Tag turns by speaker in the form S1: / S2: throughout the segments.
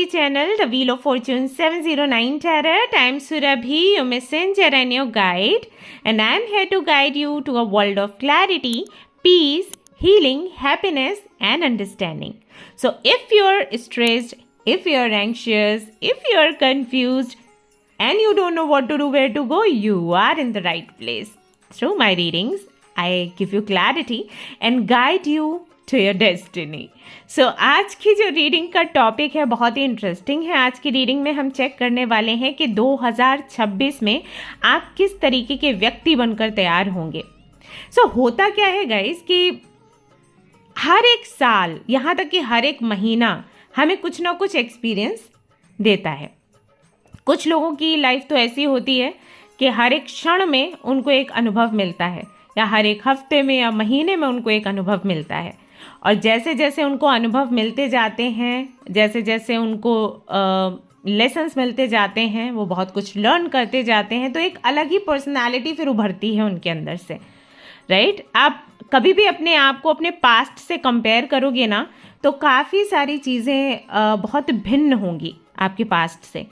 S1: the channel The Wheel of Fortune 709 Tarot. I'm Surabhi, your messenger and your guide, and I'm here to guide you to a world of clarity, peace, healing, happiness, and understanding. So, if you're stressed, if you're anxious, if you're confused, and you don't know what to do, where to go, you are in the right place. Through my readings, I give you clarity and guide you to your destiny. So आज की जो reading का topic है बहुत ही interesting है. आज की reading में हम चेक करने वाले हैं कि 2026 में आप किस तरीके के व्यक्ति बनकर तैयार होंगे. सो होता क्या है गाइस कि हर एक साल यहाँ तक कि हर एक महीना हमें कुछ ना कुछ एक्सपीरियंस देता है. कुछ लोगों की लाइफ तो ऐसी होती है कि हर एक क्षण में उनको एक अनुभव मिलता है, या हर एक हफ्ते में या महीने में उनको एक अनुभव मिलता है. और जैसे जैसे उनको अनुभव मिलते जाते हैं, जैसे जैसे उनको लेसन्स मिलते जाते हैं, वो बहुत कुछ लर्न करते जाते हैं, तो एक अलग ही पर्सनालिटी फिर उभरती है उनके अंदर से. राइट? आप कभी भी अपने आप को अपने पास्ट से कंपेयर करोगे ना, तो काफ़ी सारी चीज़ें बहुत भिन्न होंगी आपके पास्ट से.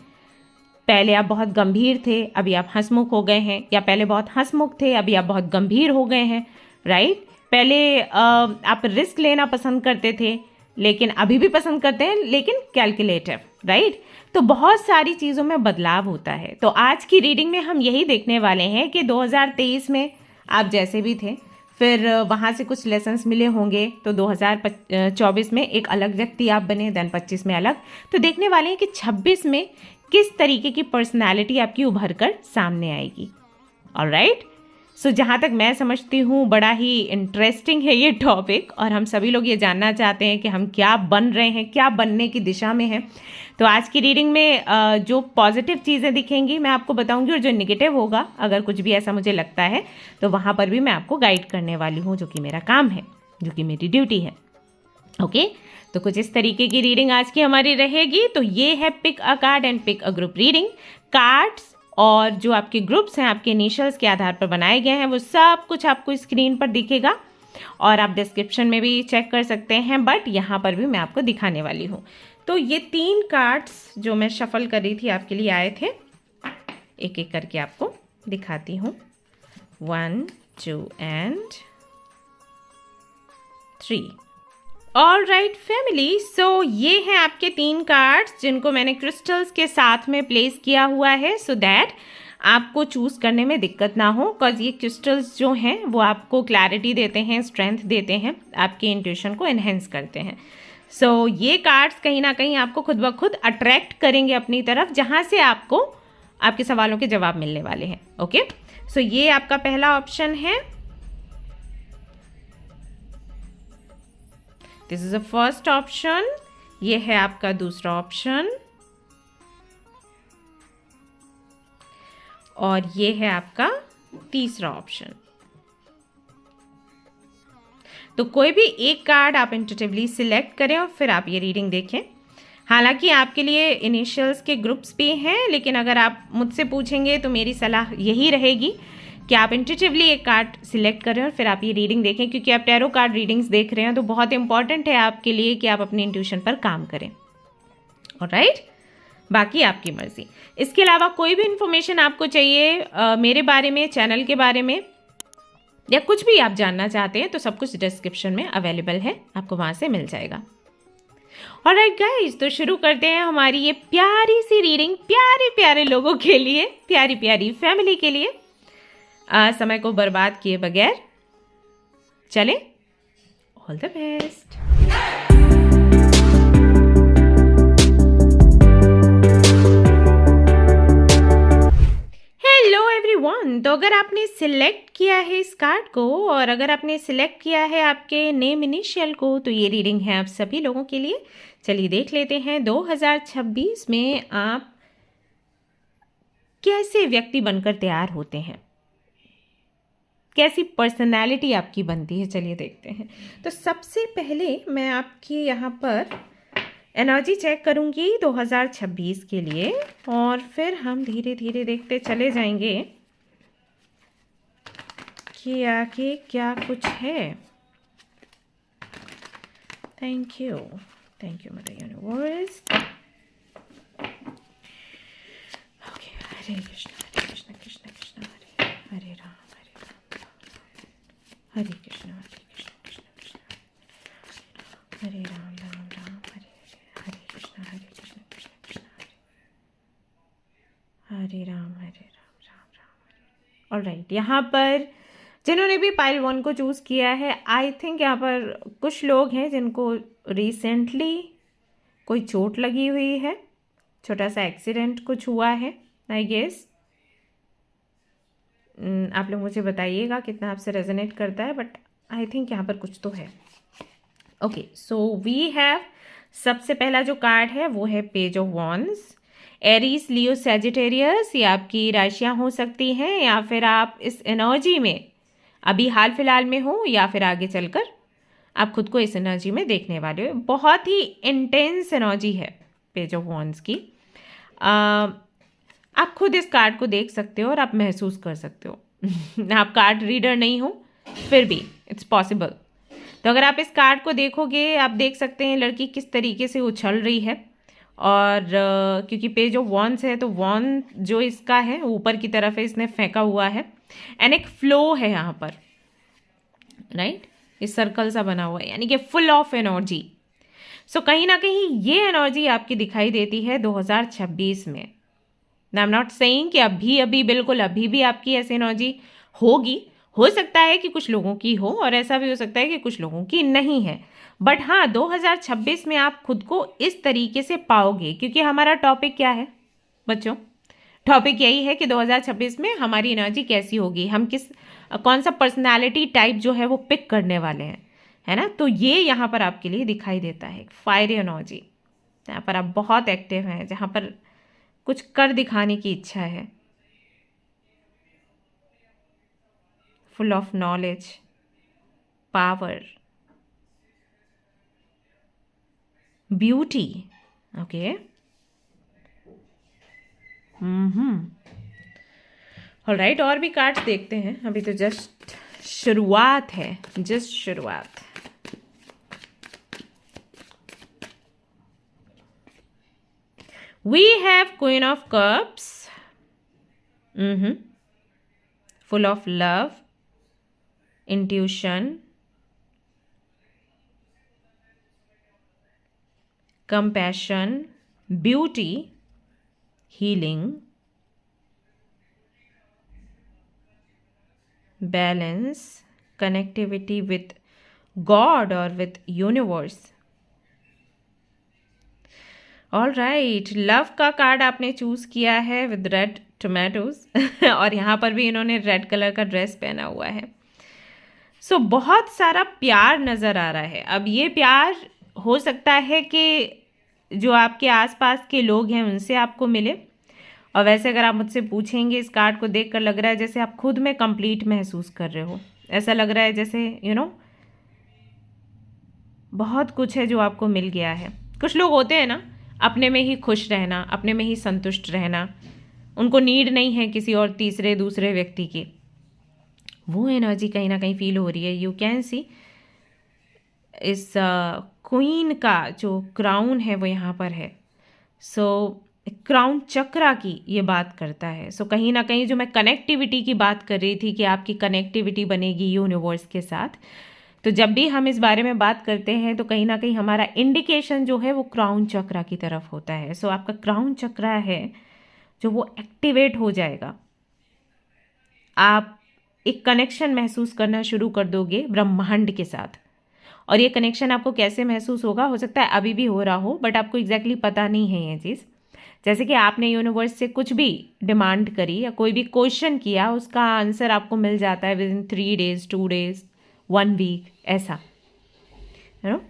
S1: पहले आप बहुत गंभीर थे, अभी आप हंसमुख हो गए हैं, या पहले बहुत हंसमुख थे, अभी आप बहुत गंभीर हो गए हैं. राइट? पहले आप रिस्क लेना पसंद करते थे, लेकिन अभी भी पसंद करते हैं, लेकिन कैलकुलेटिव. राइट? तो बहुत सारी चीज़ों में बदलाव होता है. तो आज की रीडिंग में हम यही देखने वाले हैं कि 2023 में आप जैसे भी थे, फिर वहाँ से कुछ लेसन्स मिले होंगे, तो 2024 में एक अलग व्यक्ति आप बने, देन 25 में अलग. तो देखने वाले हैं कि 26 में किस तरीके की पर्सनालिटी आपकी उभर कर सामने आएगी. ऑलराइट? सो जहाँ तक मैं समझती हूँ बड़ा ही इंटरेस्टिंग है ये टॉपिक, और हम सभी लोग ये जानना चाहते हैं कि हम क्या बन रहे हैं, क्या बनने की दिशा में हैं. तो आज की रीडिंग में जो पॉजिटिव चीज़ें दिखेंगी मैं आपको बताऊंगी, और जो नेगेटिव होगा, अगर कुछ भी ऐसा मुझे लगता है, तो वहाँ पर भी मैं आपको गाइड करने वाली हूँ, जो कि मेरा काम है, जो कि मेरी ड्यूटी है. ओके? तो कुछ इस तरीके की रीडिंग आज की हमारी रहेगी. तो ये है pick a card and pick a group reading. Cards और जो आपके ग्रुप्स हैं आपके इनिशियल्स के आधार पर बनाए गए हैं, वो सब कुछ आपको स्क्रीन पर दिखेगा, और आप डिस्क्रिप्शन में भी चेक कर सकते हैं, बट यहाँ पर भी मैं आपको दिखाने वाली हूँ. तो ये 3 कार्ड्स जो मैं शफल कर रही थी आपके लिए आए थे, एक एक करके आपको दिखाती हूँ. 1, 2 and 3. ऑल राइट फैमिली, सो ये हैं आपके 3 कार्ड्स जिनको मैंने क्रिस्टल्स के साथ में प्लेस किया हुआ है, सो दैट आपको चूज़ करने में दिक्कत ना हो. बिकॉज ये क्रिस्टल्स जो हैं वो आपको क्लैरिटी देते हैं, स्ट्रेंथ देते हैं, आपके इंट्यूशन को एनहेंस करते हैं. सो ये कार्ड्स कहीं ना कहीं आपको खुद ब खुद अट्रैक्ट करेंगे अपनी तरफ, जहाँ से आपको आपके सवालों के जवाब मिलने वाले हैं. ओके? सो ये आपका पहला ऑप्शन है. This is a first option. ये है आपका दूसरा ऑप्शन, और ये है आपका तीसरा ऑप्शन. तो कोई भी एक कार्ड आप इंट्यूटिवली सिलेक्ट करें और फिर आप ये रीडिंग देखें. हालांकि आपके लिए इनिशियल्स के ग्रुप्स भी हैं, लेकिन अगर आप मुझसे पूछेंगे तो मेरी सलाह यही रहेगी कि आप इंट्यूटिवली एक कार्ड सिलेक्ट करें और फिर आप ये रीडिंग देखें, क्योंकि आप टैरो कार्ड रीडिंग्स देख रहे हैं, तो बहुत इंपॉर्टेंट है आपके लिए कि आप अपनी इंट्यूशन पर काम करें. ऑलराइट? बाकी आपकी मर्जी. इसके अलावा कोई भी इंफॉर्मेशन आपको चाहिए मेरे बारे में, चैनल के बारे में, या कुछ भी आप जानना चाहते हैं, तो सब कुछ डिस्क्रिप्शन में अवेलेबल है, आपको वहाँ से मिल जाएगा. ऑलराइट गाइस, तो शुरू करते हैं हमारी ये प्यारी सी रीडिंग, प्यारे प्यारे लोगों के लिए, प्यारी प्यारी फैमिली के लिए. समय को बर्बाद किए बगैर चले. All the best. Hello everyone. तो अगर आपने सिलेक्ट किया है इस कार्ड को, और अगर आपने सिलेक्ट किया है आपके नेम इनिशियल को, तो ये रीडिंग है आप सभी लोगों के लिए. चलिए देख लेते हैं 2026 में आप कैसे व्यक्ति बनकर तैयार होते हैं, कैसी पर्सनैलिटी आपकी बनती है. चलिए देखते हैं. तो सबसे पहले मैं आपकी यहाँ पर एनर्जी चेक करूँगी 2026 के लिए, और फिर हम धीरे धीरे देखते चले जाएंगे कि आगे क्या कुछ है. Thank you mother universe. Hare Krishna Krishna Krishna Hare Hare Ram Hare Krishna Krishna Krishna Hare Ram Ram Ram Hare Hare Krishna Krishna Krishna Hare Ram Ram Ram. Alright, यहाँ पर जिन्होंने भी पाइल 1 को चूज़ किया है, आई थिंक यहाँ पर कुछ लोग हैं जिनको रिसेंटली कोई चोट लगी हुई है, छोटा सा एक्सीडेंट कुछ हुआ है आई गेस। आप लोग मुझे बताइएगा कितना आपसे रेजोनेट करता है, बट आई थिंक यहाँ पर कुछ तो है। ओके, सो वी हैव सबसे पहला जो कार्ड है वो है page of wands. Aries, Leo, Sagittarius, ये आपकी राशियाँ हो सकती हैं, या फिर आप इस एनर्जी में अभी हाल फिलहाल में हो या फिर आगे चलकर आप खुद को इस एनर्जी में देखने वाले हो। बहुत ही इंटेंस एनर्जी है पेज ऑफ वॉन्ड्स की। आप खुद इस कार्ड को देख सकते हो और आप महसूस कर सकते हो। आप कार्ड रीडर नहीं हो, फिर भी इट्स पॉसिबल। तो अगर आप इस कार्ड को देखोगे, आप देख सकते हैं लड़की किस तरीके से उछल रही है, और क्योंकि पेज ऑफ वॉन्ड्स है तो वॉन्ड जो इसका है ऊपर की तरफ है, इसने फेंका हुआ है, एंड एक फ्लो है यहाँ पर, राइट, इस सर्कल सा बना हुआ है, यानी कि फुल ऑफ एनर्जी। सो कहीं ना कहीं ये एनर्जी आपकी दिखाई देती है 2026 में। आई एम नॉट सेइंग कि अभी बिल्कुल अभी भी आपकी ऐसी एनर्जी होगी, हो सकता है कि कुछ लोगों की हो और ऐसा भी हो सकता है कि कुछ लोगों की नहीं है, बट हाँ 2026 में आप खुद को इस तरीके से पाओगे, क्योंकि हमारा टॉपिक क्या है बच्चों? टॉपिक यही है कि 2026 में हमारी एनर्जी कैसी होगी, हम कौन सा पर्सनालिटी टाइप जो है वो पिक करने वाले हैं, है ना। तो ये यहाँ पर आपके लिए दिखाई देता है फायरी एनर्जी, यहाँ पर आप बहुत एक्टिव हैं, जहाँ पर कुछ कर दिखाने की इच्छा है, full of knowledge, power, beauty. Okay, alright, और भी कार्ड्स देखते हैं, अभी तो जस्ट शुरुआत है, जस्ट शुरुआत। We have Queen of Cups, full of love, intuition, compassion, beauty, healing, balance, connectivity with God or with universe. All right, love का कार्ड आपने चूज़ किया है विद रेड टोमेटोज और यहाँ पर भी इन्होंने रेड कलर का ड्रेस पहना हुआ है। सो बहुत सारा प्यार नज़र आ रहा है। अब ये प्यार हो सकता है कि जो आपके आसपास के लोग हैं उनसे आपको मिले, और वैसे अगर आप मुझसे पूछेंगे, इस कार्ड को देखकर लग रहा है जैसे आप खुद में कंप्लीट महसूस कर रहे हो। ऐसा लग रहा है जैसे बहुत कुछ है जो आपको मिल गया है। कुछ लोग होते हैं ना, अपने में ही खुश रहना, अपने में ही संतुष्ट रहना, उनको नीड नहीं है किसी और तीसरे दूसरे व्यक्ति की। वो एनर्जी कहीं ना कहीं फील हो रही है। यू कैन सी इस क्वीन का जो क्राउन है वो यहाँ पर है। सो क्राउन चक्रा की ये बात करता है। सो कहीं ना कहीं जो मैं कनेक्टिविटी की बात कर रही थी कि आपकी कनेक्टिविटी बनेगी यूनिवर्स के साथ, तो जब भी हम इस बारे में बात करते हैं तो कहीं ना कहीं हमारा इंडिकेशन जो है वो क्राउन चक्रा की तरफ होता है। सो आपका क्राउन चक्रा है जो वो एक्टिवेट हो जाएगा। आप एक कनेक्शन महसूस करना शुरू कर दोगे ब्रह्मांड के साथ, और ये कनेक्शन आपको कैसे महसूस होगा, हो सकता है अभी भी हो रहा हो, बट आपको एग्जैक्टली पता नहीं है ये चीज़। जैसे कि आपने यूनिवर्स से कुछ भी डिमांड करी या कोई भी क्वेश्चन किया, उसका आंसर आपको मिल जाता है with in 3 days, 2 days, 1 week, ऐसा, है ना।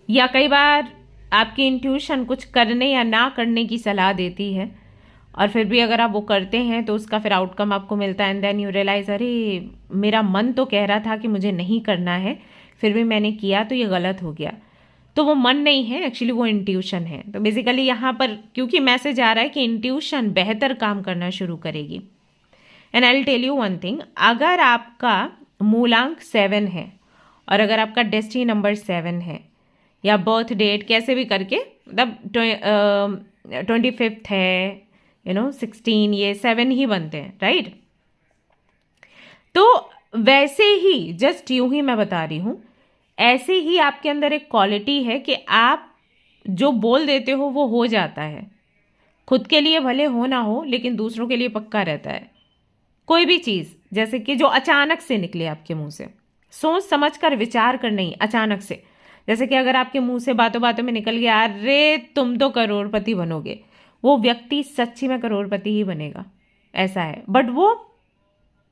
S1: या कई बार आपकी इंट्यूशन कुछ करने या ना करने की सलाह देती है, और फिर भी अगर आप वो करते हैं तो उसका फिर आउटकम आपको मिलता है, एंड देन यू रियलाइज, अरे मेरा मन तो कह रहा था कि मुझे नहीं करना है, फिर भी मैंने किया तो ये गलत हो गया। तो वो मन नहीं है, एक्चुअली वो इंट्यूशन है। तो बेसिकली यहाँ पर क्योंकि मैसेज आ रहा है कि इंट्यूशन बेहतर काम करना शुरू करेगी। And I will tell you one thing, अगर आपका मूलांक 7 है और अगर आपका डेस्टिनी नंबर 7 है, या बर्थ डेट कैसे भी करके, मतलब 25 है 16, ये 7 ही बनते हैं, राइट? तो वैसे ही, जस्ट यूं ही मैं बता रही हूं, ऐसे ही आपके अंदर एक क्वालिटी है कि आप जो बोल देते हो वो हो जाता है। खुद के लिए भले हो ना हो, लेकिन दूसरों के लिए पक्का रहता है। कोई भी चीज़ जैसे कि जो अचानक से निकले आपके मुंह से, सोच समझ कर विचार कर, नहीं, अचानक से। जैसे कि अगर आपके मुंह से बातों बातों में निकल गया, अरे तुम तो करोड़पति बनोगे, वो व्यक्ति सच्ची में करोड़पति ही बनेगा, ऐसा है। बट वो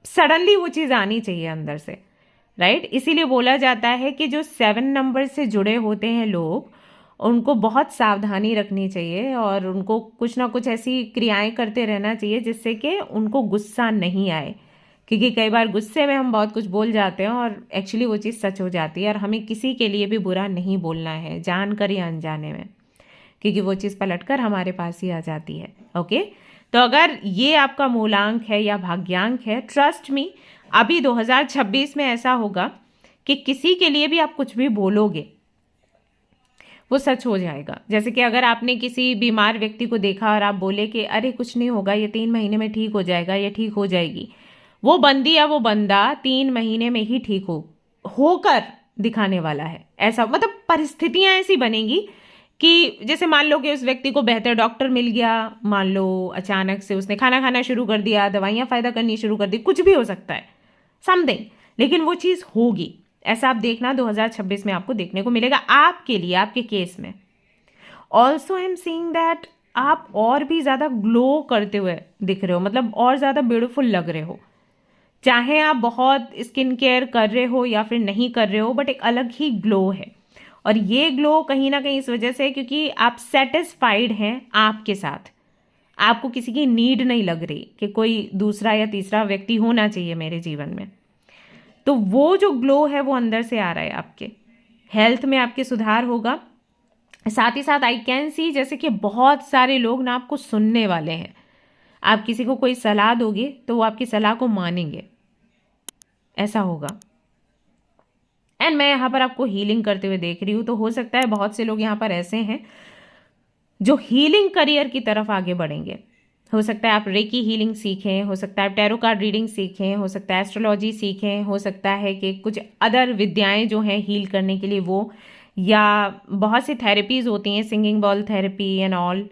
S1: सडनली वो चीज़ आनी चाहिए अंदर से, राइट? इसीलिए बोला जाता है कि जो 7 नंबर से जुड़े होते हैं लोग, उनको बहुत सावधानी रखनी चाहिए और उनको कुछ ना कुछ ऐसी क्रियाएं करते रहना चाहिए जिससे कि उनको गुस्सा नहीं आए। क्योंकि कई बार गुस्से में हम बहुत कुछ बोल जाते हैं और एक्चुअली वो चीज़ सच हो जाती है, और हमें किसी के लिए भी बुरा नहीं बोलना है, जानकर या अनजाने में, क्योंकि वो चीज़ पलटकर हमारे पास ही आ जाती है। ओके, तो अगर ये आपका मूलांक है या भाग्यांक है, ट्रस्ट मी, अभी 2026 में ऐसा होगा कि किसी के लिए भी आप कुछ भी बोलोगे वो सच हो जाएगा। जैसे कि अगर आपने किसी बीमार व्यक्ति को देखा और आप बोले कि अरे कुछ नहीं होगा, ये 3 महीने में ठीक हो जाएगा, ये ठीक हो जाएगी, वो बंदी या वो बंदा 3 महीने में ही ठीक होकर दिखाने वाला है। ऐसा मतलब परिस्थितियां ऐसी बनेंगी कि जैसे मान लो कि उस व्यक्ति को बेहतर डॉक्टर मिल गया, मान लो अचानक से उसने खाना खाना शुरू कर दिया, दवाइयाँ फ़ायदा करनी शुरू कर दी, कुछ भी हो सकता है, समथिंग, लेकिन वो चीज़ होगी। ऐसा आप देखना 2026 में आपको देखने को मिलेगा आपके लिए, आपके केस में। Also I am seeing that आप और भी ज़्यादा ग्लो करते हुए दिख रहे हो, मतलब और ज़्यादा ब्यूटीफुल लग रहे हो। चाहे आप बहुत स्किन केयर कर रहे हो या फिर नहीं कर रहे हो, बट एक अलग ही ग्लो है। और ये ग्लो कहीं ना कहीं इस वजह से क्योंकि आप सेटिस्फाइड हैं आपके साथ, आपको किसी की नीड नहीं लग रही कि कोई दूसरा या तीसरा व्यक्ति होना चाहिए मेरे जीवन में। तो वो जो ग्लो है वो अंदर से आ रहा है आपके। हेल्थ में आपके सुधार होगा। साथ ही साथ आई कैन सी जैसे कि बहुत सारे लोग ना आपको सुनने वाले हैं। आप किसी को कोई सलाह दोगे तो वो आपकी सलाह को मानेंगे, ऐसा होगा। एंड मैं यहाँ पर आपको हीलिंग करते हुए देख रही हूँ, तो हो सकता है बहुत से लोग यहाँ पर ऐसे हैं जो हीलिंग करियर की तरफ आगे बढ़ेंगे। हो सकता है आप रेकी हीलिंग सीखें, हो सकता है आप टैरो कार्ड रीडिंग सीखें, हो सकता है एस्ट्रोलॉजी सीखें, हो सकता है कि कुछ अदर विद्याएं जो हैं हील करने के लिए वो, या बहुत सी थेरेपीज़ होती हैं, singing ball therapy and all,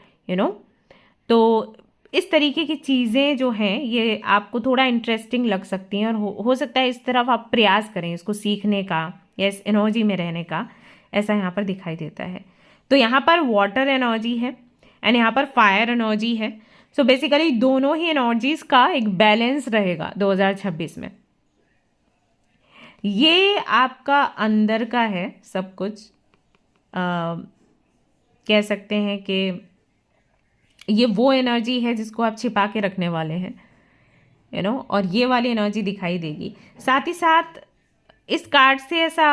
S1: तो इस तरीके की चीज़ें जो हैं ये आपको थोड़ा इंटरेस्टिंग लग सकती हैं, और हो सकता है इस तरफ आप प्रयास करें इसको सीखने का या इस एनर्जी में रहने का, ऐसा यहाँ पर दिखाई देता है। तो यहाँ पर वाटर एनर्जी है एंड यहाँ पर फायर एनर्जी है। सो बेसिकली दोनों ही एनर्जीज का एक बैलेंस रहेगा 2026 में। ये आपका अंदर का है सब कुछ, कह सकते हैं कि ये वो एनर्जी है जिसको आप छिपा के रखने वाले हैं, और ये वाली एनर्जी दिखाई देगी। साथ ही साथ इस कार्ड से ऐसा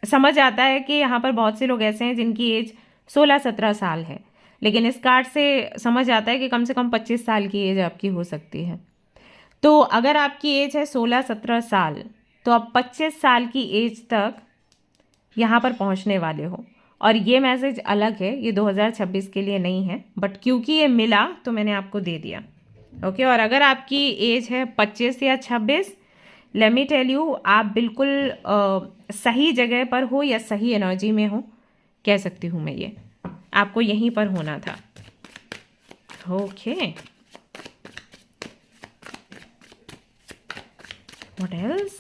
S1: समझ आता है कि यहाँ पर बहुत से लोग ऐसे हैं जिनकी एज 16-17 साल है, लेकिन इस कार्ड से समझ आता है कि कम से कम 25 साल की एज आपकी हो सकती है। तो अगर आपकी एज है 16-17 साल, तो आप 25 साल की एज तक यहाँ पर पहुँचने वाले हो। और ये मैसेज अलग है, ये 2026 के लिए नहीं है, बट क्योंकि ये मिला तो मैंने आपको दे दिया। ओके, और अगर आपकी एज है 25 या 26, लेट मी टेल यू, आप बिल्कुल सही जगह पर हो या सही एनर्जी में हो, कह सकती हूँ मैं। ये आपको यहीं पर होना था। Okay, what else?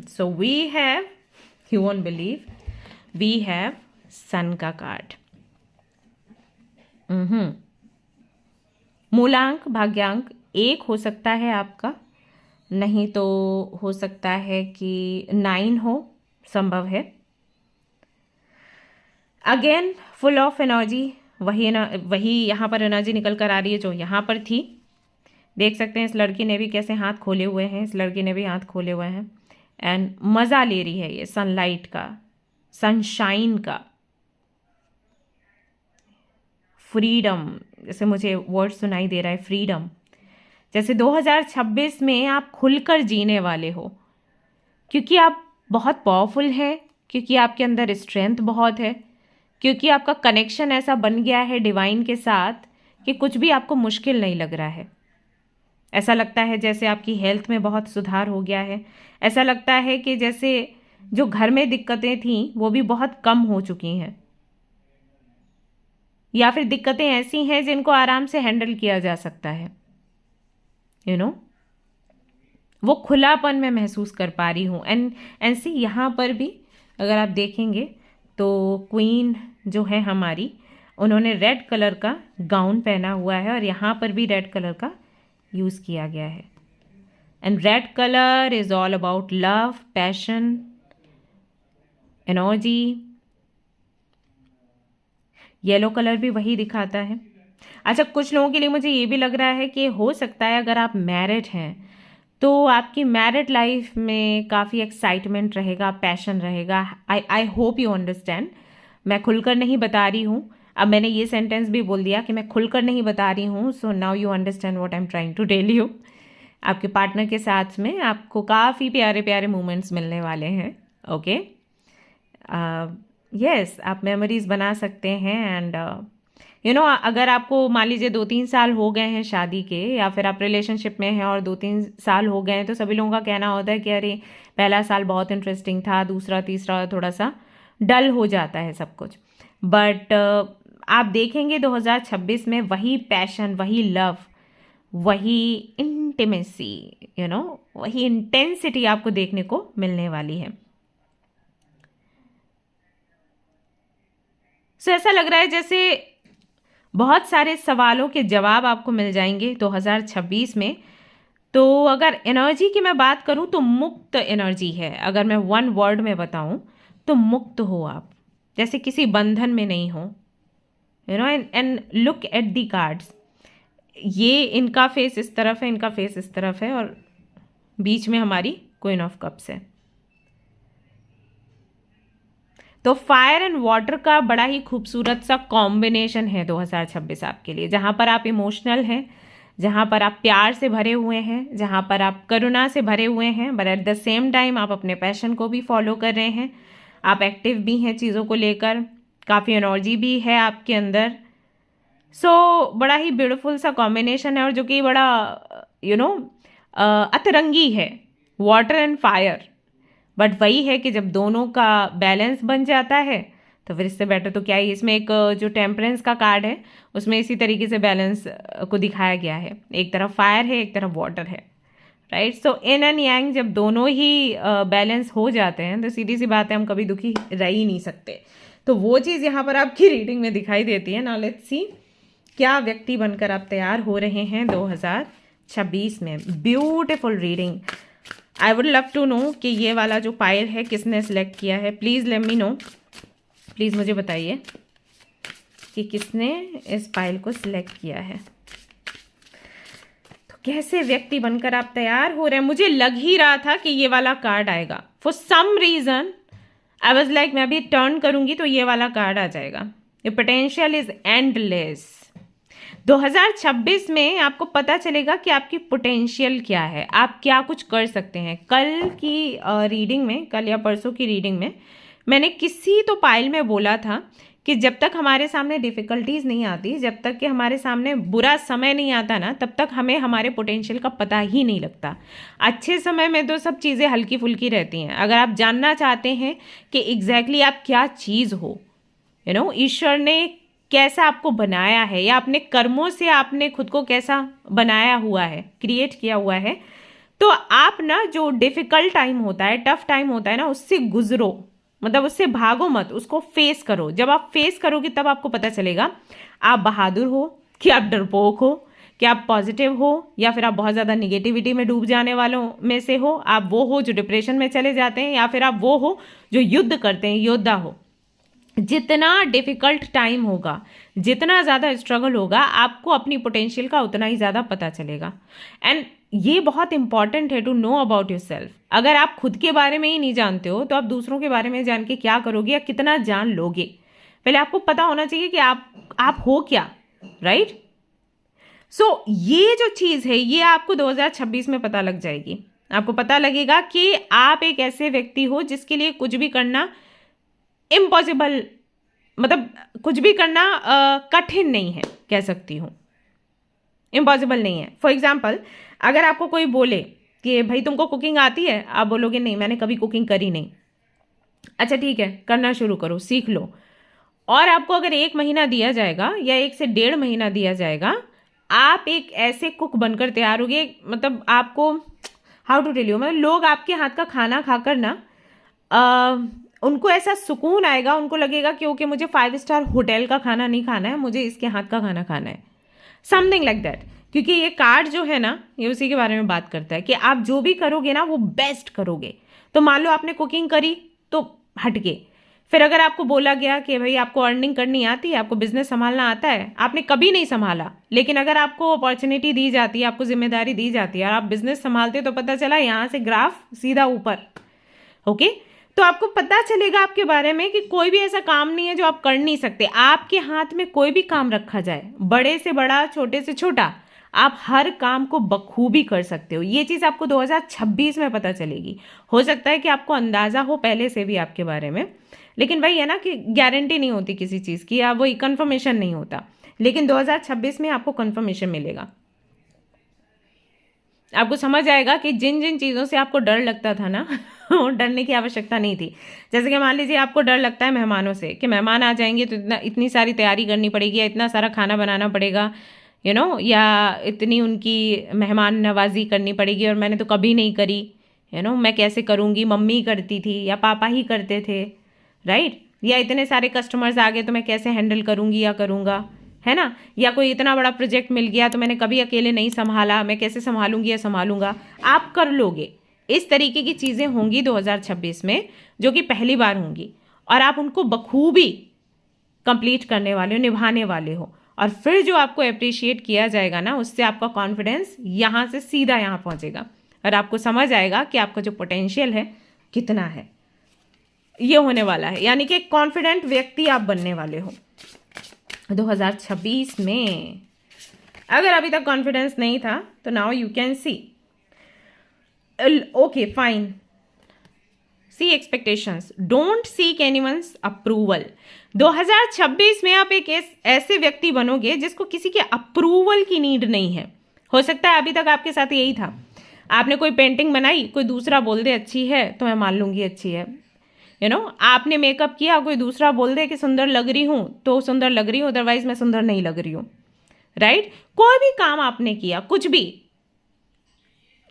S1: So we have, you won't believe, we have sun का कार्ड। मूलांक भाग्यांक 1 हो सकता है आपका, नहीं तो हो सकता है कि 9 हो, संभव है। अगेन फुल ऑफ एनर्जी, वही यहाँ पर एनर्जी निकल कर आ रही है जो यहाँ पर थी। देख सकते हैं इस लड़की ने भी कैसे हाथ खोले हुए हैं, इस लड़की ने भी हाथ खोले हुए हैं एंड मज़ा ले रही है ये सनलाइट का, सनशाइन का, फ्रीडम, जैसे मुझे वर्ड सुनाई दे रहा है, फ्रीडम। जैसे 2026 में आप खुलकर जीने वाले हो, क्योंकि आप बहुत पावरफुल हैं, क्योंकि आपके अंदर स्ट्रेंथ बहुत है, क्योंकि आपका कनेक्शन ऐसा बन गया है डिवाइन के साथ कि कुछ भी आपको मुश्किल नहीं लग रहा है। ऐसा लगता है जैसे आपकी हेल्थ में बहुत सुधार हो गया है। ऐसा लगता है कि जैसे जो घर में दिक्कतें थीं वो भी बहुत कम हो चुकी हैं, या फिर दिक्कतें ऐसी हैं जिनको आराम से हैंडल किया जा सकता है। यू नो, वो खुलापन मैं महसूस कर पा रही हूँ। एंड सी, यहाँ पर भी अगर आप देखेंगे तो क्वीन जो है हमारी, उन्होंने रेड कलर का गाउन पहना हुआ है और यहाँ पर भी रेड कलर का यूज़ किया गया है। And red colour is all about love, passion, energy. Yellow colour भी वही दिखाता है। अच्छा, कुछ लोगों के लिए मुझे ये भी लग रहा है कि हो सकता है अगर आप मैरिड हैं तो आपकी मैरिड लाइफ में काफ़ी एक्साइटमेंट रहेगा, पैशन रहेगा। I hope you understand. मैं खुलकर नहीं बता रही हूँ, अब मैंने ये सेंटेंस भी बोल दिया कि मैं खुलकर नहीं बता रही हूँ, so now you understand what I am trying to tell you. आपके पार्टनर के साथ में आपको काफ़ी प्यारे प्यारे मोमेंट्स मिलने वाले हैं। ओके, यस, आप मेमोरीज बना सकते हैं। एंड यू नो, अगर आपको मान लीजिए 2-3 साल हो गए हैं शादी के, या फिर आप रिलेशनशिप में हैं और 2-3 साल हो गए हैं, तो सभी लोगों का कहना होता है कि अरे पहला साल बहुत इंटरेस्टिंग था, दूसरा तीसरा थोड़ा सा डल हो जाता है सब कुछ। बट आप देखेंगे 2026 में वही पैशन, वही लव, वही इंटिमेसी, यू नो, वही इंटेंसिटी आपको देखने को मिलने वाली है। सो ऐसा लग रहा है जैसे बहुत सारे सवालों के जवाब आपको मिल जाएंगे 2026 में। तो अगर एनर्जी की मैं बात करूं तो मुक्त एनर्जी है। अगर मैं वन वर्ड में बताऊं तो मुक्त हो आप, जैसे किसी बंधन में नहीं हो। You know, and look at the cards. ये इनका फेस इस तरफ है, इनका फेस इस तरफ है, और बीच में हमारी क्वीन ऑफ कप्स है। तो फायर एंड वाटर का बड़ा ही खूबसूरत सा कॉम्बिनेशन है 2026 आपके लिए, जहाँ पर आप इमोशनल हैं, जहाँ पर आप प्यार से भरे हुए हैं, जहाँ पर आप करुणा से भरे हुए हैं, but at the same time आप अपने पैशन को भी फॉलो कर रहे हैं। आप एक्टिव भी हैं चीज़ों को लेकर, काफ़ी एनर्जी भी है आपके अंदर। सो बड़ा ही ब्यूटीफुल सा कॉम्बिनेशन है, और जो कि बड़ा यू नो अतरंगी है, वाटर एंड फायर। बट वही है कि जब दोनों का बैलेंस बन जाता है तो फिर इससे बेटर तो क्या ही। इसमें एक जो टेम्परेंस का कार्ड है उसमें इसी तरीके से बैलेंस को दिखाया गया है, एक तरफ फायर है, एक तरफ वाटर है, right. So in and yang जब दोनों ही बैलेंस हो जाते हैं तो सीधी सी बात है, हम कभी दुखी रह ही नहीं सकते। तो वो चीज़ यहाँ पर आपकी रीडिंग में दिखाई देती है। नाउ लेट्स सी क्या व्यक्ति बनकर आप तैयार हो रहे हैं 2026 में। Beautiful reading. I would love to know कि ये वाला जो पाइल है किसने सेलेक्ट किया है। Please let me know, please मुझे बताइए कि किसने इस पाइल को सिलेक्ट किया है। तो कैसे व्यक्ति बनकर आप तैयार हो रहे हैं। मुझे लग ही रहा था कि ये वाला कार्ड आएगा। For some reason I was like मैं अभी टर्न करूंगी तो ये वाला कार्ड आ जाएगा। Your potential is endless. 2026 में आपको पता चलेगा कि आपकी पोटेंशियल क्या है, आप क्या कुछ कर सकते हैं। कल की रीडिंग में, कल या परसों की रीडिंग में मैंने किसी तो पाइल में बोला था कि जब तक हमारे सामने डिफ़िकल्टीज़ नहीं आती, जब तक कि हमारे सामने बुरा समय नहीं आता ना, तब तक हमें हमारे पोटेंशियल का पता ही नहीं लगता। अच्छे समय में तो सब चीज़ें हल्की फुल्की रहती हैं। अगर आप जानना चाहते हैं कि एग्जैक्टली आप क्या चीज़ हो, यू नो, ईश्वर ने कैसा आपको बनाया है या अपने कर्मों से आपने खुद को कैसा बनाया हुआ है, क्रिएट किया हुआ है, तो आप ना जो डिफ़िकल्ट टाइम होता है, टफ टाइम होता है ना, उससे गुजरो, मतलब उससे भागो मत, उसको फेस करो। जब आप फेस करोगे तब आपको पता चलेगा आप बहादुर हो कि आप डरपोक हो, कि आप पॉजिटिव हो या फिर आप बहुत ज़्यादा निगेटिविटी में डूब जाने वालों में से हो। आप वो हो जो डिप्रेशन में चले जाते हैं, या फिर आप वो हो जो युद्ध करते हैं, योद्धा हो। जितना डिफ़िकल्ट टाइम होगा, जितना ज़्यादा स्ट्रगल होगा, आपको अपनी पोटेंशियल का उतना ही ज़्यादा पता चलेगा। एंड ये बहुत इंपॉर्टेंट है to know about yourself. अगर आप खुद के बारे में ही नहीं जानते हो तो आप दूसरों के बारे में जान के क्या करोगे या कितना जान लोगे। पहले आपको पता होना चाहिए कि आप हो क्या, राइट। सो ये जो चीज़ है ये आपको 2026 में पता लग जाएगी। आपको पता लगेगा कि आप एक ऐसे व्यक्ति हो जिसके लिए कुछ भी करना इम्पॉसिबल मतलब कुछ भी करना कठिन नहीं है, कह सकती हूँ, इम्पॉसिबल नहीं है। फॉर एग्जाम्पल, अगर आपको कोई बोले कि भाई तुमको कुकिंग आती है, आप बोलोगे नहीं मैंने कभी कुकिंग करी नहीं। अच्छा ठीक है, करना शुरू करो, सीख लो। और आपको अगर 1 महीना दिया जाएगा या 1 से 1.5 महीना दिया जाएगा, आप एक ऐसे कुक बनकर तैयार होगे, मतलब आपको हाउ टू टेल यू, मतलब लोग आपके हाथ का खाना खाकर ना उनको ऐसा सुकून आएगा, उनको लगेगा कि ओके मुझे 5 स्टार होटल का खाना नहीं खाना है, मुझे इसके हाथ का खाना खाना है, समथिंग लाइक दैट। क्योंकि ये कार्ड जो है ना, ये उसी के बारे में बात करता है कि आप जो भी करोगे ना वो बेस्ट करोगे। तो मान लो आपने कुकिंग करी तो हटके, फिर अगर आपको बोला गया कि भाई आपको अर्निंग करनी आती है, आपको बिजनेस संभालना आता है, आपने कभी नहीं संभाला, लेकिन अगर आपको अपॉर्चुनिटी दी जाती है, आपको जिम्मेदारी दी जाती है और आप बिजनेस संभालते, तो पता चला यहाँ से ग्राफ सीधा ऊपर। ओके, तो आपको पता चलेगा आपके बारे में कि कोई भी ऐसा काम नहीं है जो आप कर नहीं सकते। आपके हाथ में कोई भी काम रखा जाए, बड़े से बड़ा, छोटे से छोटा, आप हर काम को बखूबी कर सकते हो। ये चीज़ आपको 2026 में पता चलेगी। हो सकता है कि आपको अंदाज़ा हो पहले से भी आपके बारे में, लेकिन वही है ना कि गारंटी नहीं होती किसी चीज़ की, या वही कंफर्मेशन नहीं होता। लेकिन 2026 में आपको कंफर्मेशन मिलेगा। आपको समझ आएगा कि जिन जिन चीज़ों से आपको डर लगता था ना डरने की आवश्यकता नहीं थी। जैसे कि मान लीजिए आपको डर लगता है मेहमानों से, कि मेहमान आ जाएंगे तो इतनी सारी तैयारी करनी पड़ेगी, या इतना सारा खाना बनाना पड़ेगा, या इतनी उनकी मेहमान नवाजी करनी पड़ेगी, और मैंने तो कभी नहीं करी, मैं कैसे करूँगी, मम्मी करती थी या पापा ही करते थे, राइट। या इतने सारे कस्टमर्स आ गए तो मैं कैसे हैंडल करूँगी या करूँगा, है ना। या कोई इतना बड़ा प्रोजेक्ट मिल गया तो मैंने कभी अकेले नहीं संभाला, मैं कैसे संभालूंगी या संभालूंगा। आप कर लोगे। इस तरीके की चीज़ें होंगी 2026 में, जो कि पहली बार होंगी, और आप उनको बखूबी कंप्लीट करने वाले हो, निभाने वाले हो। और फिर जो आपको अप्रिशिएट किया जाएगा ना, उससे आपका कॉन्फिडेंस यहाँ से सीधा यहाँ पहुँचेगा, और आपको समझ आएगा कि आपका जो पोटेंशियल है कितना है। ये होने वाला है, यानी कि एक कॉन्फिडेंट व्यक्ति आप बनने वाले हो 2026 में। अगर अभी तक कॉन्फिडेंस नहीं था तो now you can see. Okay fine, see expectations, don't seek anyone's approval. 2026 में आप एक ऐसे व्यक्ति बनोगे जिसको किसी के अप्रूवल की नीड नहीं है। हो सकता है अभी तक आपके साथ यही था, आपने कोई पेंटिंग बनाई, कोई दूसरा बोल दे अच्छी है तो मैं मान लूंगी अच्छी है, आपने मेकअप किया, कोई दूसरा बोल दे कि सुंदर लग रही हूँ तो सुंदर लग रही हूँ, अदरवाइज मैं सुंदर नहीं लग रही हूँ, राइट। कोई भी काम आपने किया, कुछ भी,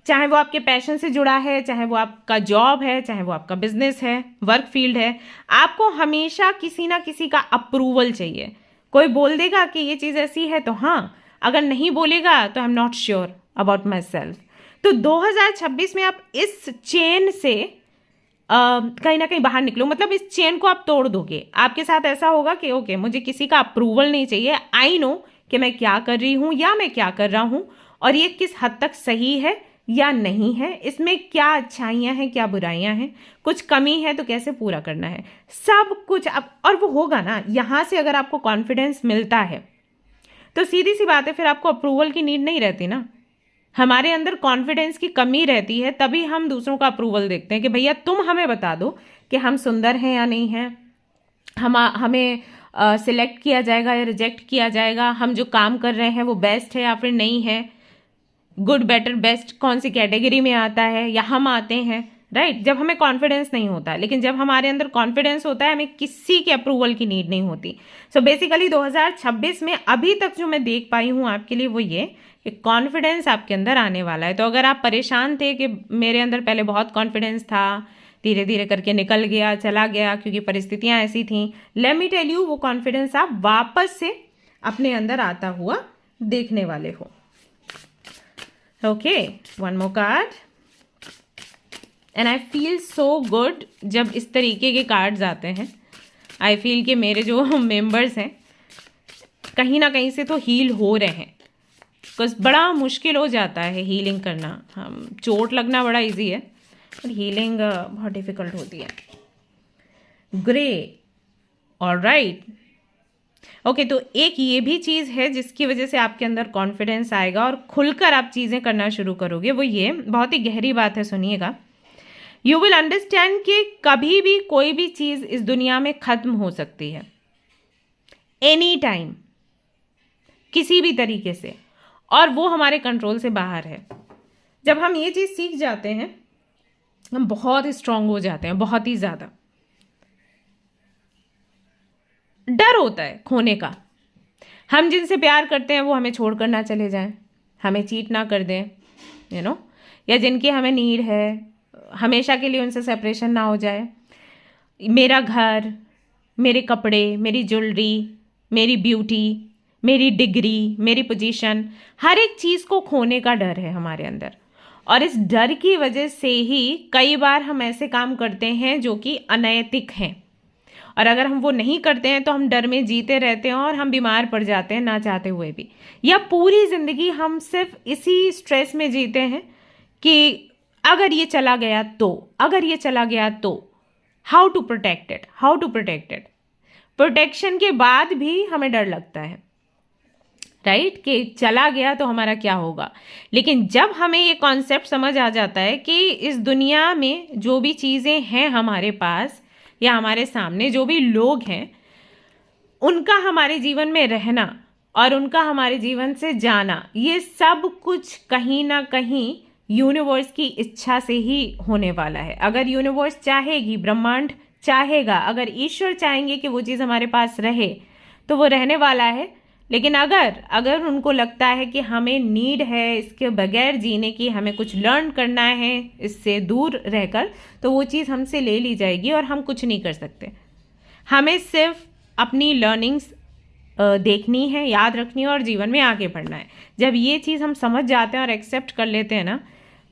S1: चाहे वो आपके पैशन से जुड़ा है, चाहे वो आपका जॉब है, चाहे वो आपका बिजनेस है, वर्क फील्ड है, आपको हमेशा किसी ना किसी का अप्रूवल चाहिए। कोई बोल देगा कि ये चीज़ ऐसी है तो हाँ, अगर नहीं बोलेगा तो I am not sure about my self. तो 2026 में आप इस चेन से कहीं ना कहीं बाहर निकलो, मतलब इस चेन को आप तोड़ दोगे। आपके साथ ऐसा होगा कि ओके मुझे किसी का अप्रूवल नहीं चाहिए, आई नो कि मैं क्या कर रही हूँ या मैं क्या कर रहा हूँ, और ये किस हद तक सही है या नहीं है, इसमें क्या अच्छाइयाँ हैं क्या बुराइयाँ हैं, कुछ कमी है तो कैसे पूरा करना है, सब कुछ अब। और वो होगा ना, यहाँ से अगर आपको कॉन्फिडेंस मिलता है तो सीधी सी बात है, फिर आपको अप्रूवल की नीड नहीं रहती ना। हमारे अंदर कॉन्फिडेंस की कमी रहती है, तभी हम दूसरों का अप्रूवल देखते हैं कि भैया तुम हमें बता दो कि हम सुंदर हैं या नहीं हैं, हमें सिलेक्ट किया जाएगा या रिजेक्ट किया जाएगा, हम जो काम कर रहे हैं वो बेस्ट है या फिर नहीं है, गुड बेटर बेस्ट कौन सी कैटेगरी में आता है, या हम आते हैं, राइट। जब हमें कॉन्फिडेंस नहीं होता, लेकिन जब हमारे अंदर कॉन्फिडेंस होता है, हमें किसी के अप्रूवल की नीड नहीं होती। सो बेसिकली 2026 में अभी तक जो मैं देख पाई हूँ आपके लिए वो ये कि कॉन्फिडेंस आपके अंदर आने वाला है। तो अगर आप परेशान थे कि मेरे अंदर पहले बहुत कॉन्फिडेंस था, धीरे धीरे करके निकल गया, चला गया क्योंकि परिस्थितियां ऐसी थीं, लेट मी टेल यू, वो कॉन्फिडेंस आप वापस से अपने अंदर आता हुआ देखने वाले हो। Okay, one more card, and I feel so good जब इस तरीके के कार्ड्स आते हैं। आई फील कि मेरे जो मेंबर्स हैं कहीं ना कहीं से तो हील हो रहे हैं, बिकॉज बड़ा मुश्किल हो जाता है हीलिंग करना। हम चोट लगना बड़ा इजी है, पर हीलिंग बहुत डिफिकल्ट होती है। Grey, alright, okay. तो एक ये भी चीज़ है जिसकी वजह से आपके अंदर कॉन्फिडेंस आएगा और खुलकर आप चीज़ें करना शुरू करोगे, वो ये बहुत ही गहरी बात है, सुनिएगा। यू विल अंडरस्टैंड कि कभी भी कोई भी चीज़ इस दुनिया में ख़त्म हो सकती है, एनी टाइम, किसी भी तरीके से, और वो हमारे कंट्रोल से बाहर है। जब हम ये चीज़ सीख जाते हैं हम बहुत स्ट्रांग हो जाते हैं, बहुत ही ज़्यादा। डर होता है खोने का, हम जिनसे प्यार करते हैं वो हमें छोड़कर ना चले जाएं, हमें चीट ना कर दें, या जिनकी हमें नीड है हमेशा के लिए उनसे सेपरेशन ना हो जाए। मेरा घर, मेरे कपड़े, मेरी ज्वेलरी, मेरी ब्यूटी, मेरी डिग्री, मेरी पोजीशन, हर एक चीज़ को खोने का डर है हमारे अंदर। और इस डर की वजह से ही कई बार हम ऐसे काम करते हैं जो कि अनैतिक हैं, और अगर हम वो नहीं करते हैं तो हम डर में जीते रहते हैं और हम बीमार पड़ जाते हैं ना चाहते हुए भी, या पूरी ज़िंदगी हम सिर्फ इसी स्ट्रेस में जीते हैं कि अगर ये चला गया तो, अगर ये चला गया तो, how to protect it, how to protect it. Protection के बाद भी हमें डर लगता है, राइट, कि चला गया तो हमारा क्या होगा। लेकिन जब हमें ये कॉन्सेप्ट समझ आ जाता है कि इस दुनिया में जो भी चीज़ें हैं हमारे पास या हमारे सामने, जो भी लोग हैं, उनका हमारे जीवन में रहना और उनका हमारे जीवन से जाना, ये सब कुछ कहीं ना कहीं यूनिवर्स की इच्छा से ही होने वाला है। अगर यूनिवर्स चाहेगी, ब्रह्मांड चाहेगा, अगर ईश्वर चाहेंगे कि वो चीज़ हमारे पास रहे तो वो रहने वाला है। लेकिन अगर उनको लगता है कि हमें नीड है इसके बगैर जीने की, हमें कुछ लर्न करना है इससे दूर रहकर, तो वो चीज़ हमसे ले ली जाएगी और हम कुछ नहीं कर सकते। हमें सिर्फ अपनी लर्निंग्स देखनी है, याद रखनी है और जीवन में आगे बढ़ना है। जब ये चीज़ हम समझ जाते हैं और एक्सेप्ट कर लेते हैं ना,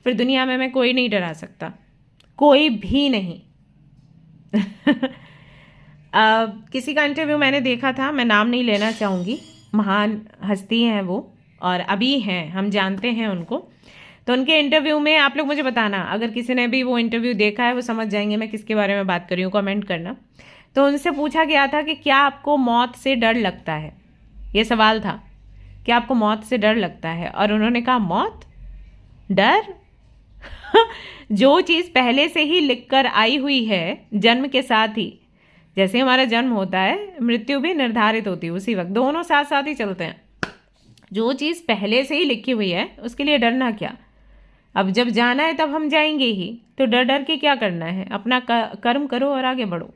S1: फिर दुनिया में हमें कोई नहीं डरा सकता, कोई भी नहीं। किसी का इंटरव्यू मैंने देखा था, मैं नाम नहीं लेना चाहूँगी, महान हस्ती हैं वो और अभी हैं, हम जानते हैं उनको। तो उनके इंटरव्यू में आप लोग मुझे बताना, अगर किसी ने भी वो इंटरव्यू देखा है वो समझ जाएंगे मैं किसके बारे में बात कर रही हूँ, कमेंट करना। तो उनसे पूछा गया था कि क्या आपको मौत से डर लगता है, ये सवाल था, क्या आपको मौत से डर लगता है। और उन्होंने कहा मौत, डर जो चीज़ पहले से ही लिख कर आई हुई है जन्म के साथ ही, जैसे हमारा जन्म होता है मृत्यु भी निर्धारित होती है उसी वक्त, दोनों साथ साथ ही चलते हैं। जो चीज़ पहले से ही लिखी हुई है उसके लिए डरना क्या। अब जब जाना है तब हम जाएंगे ही, तो डर डर के क्या करना है, अपना कर्म करो और आगे बढ़ो।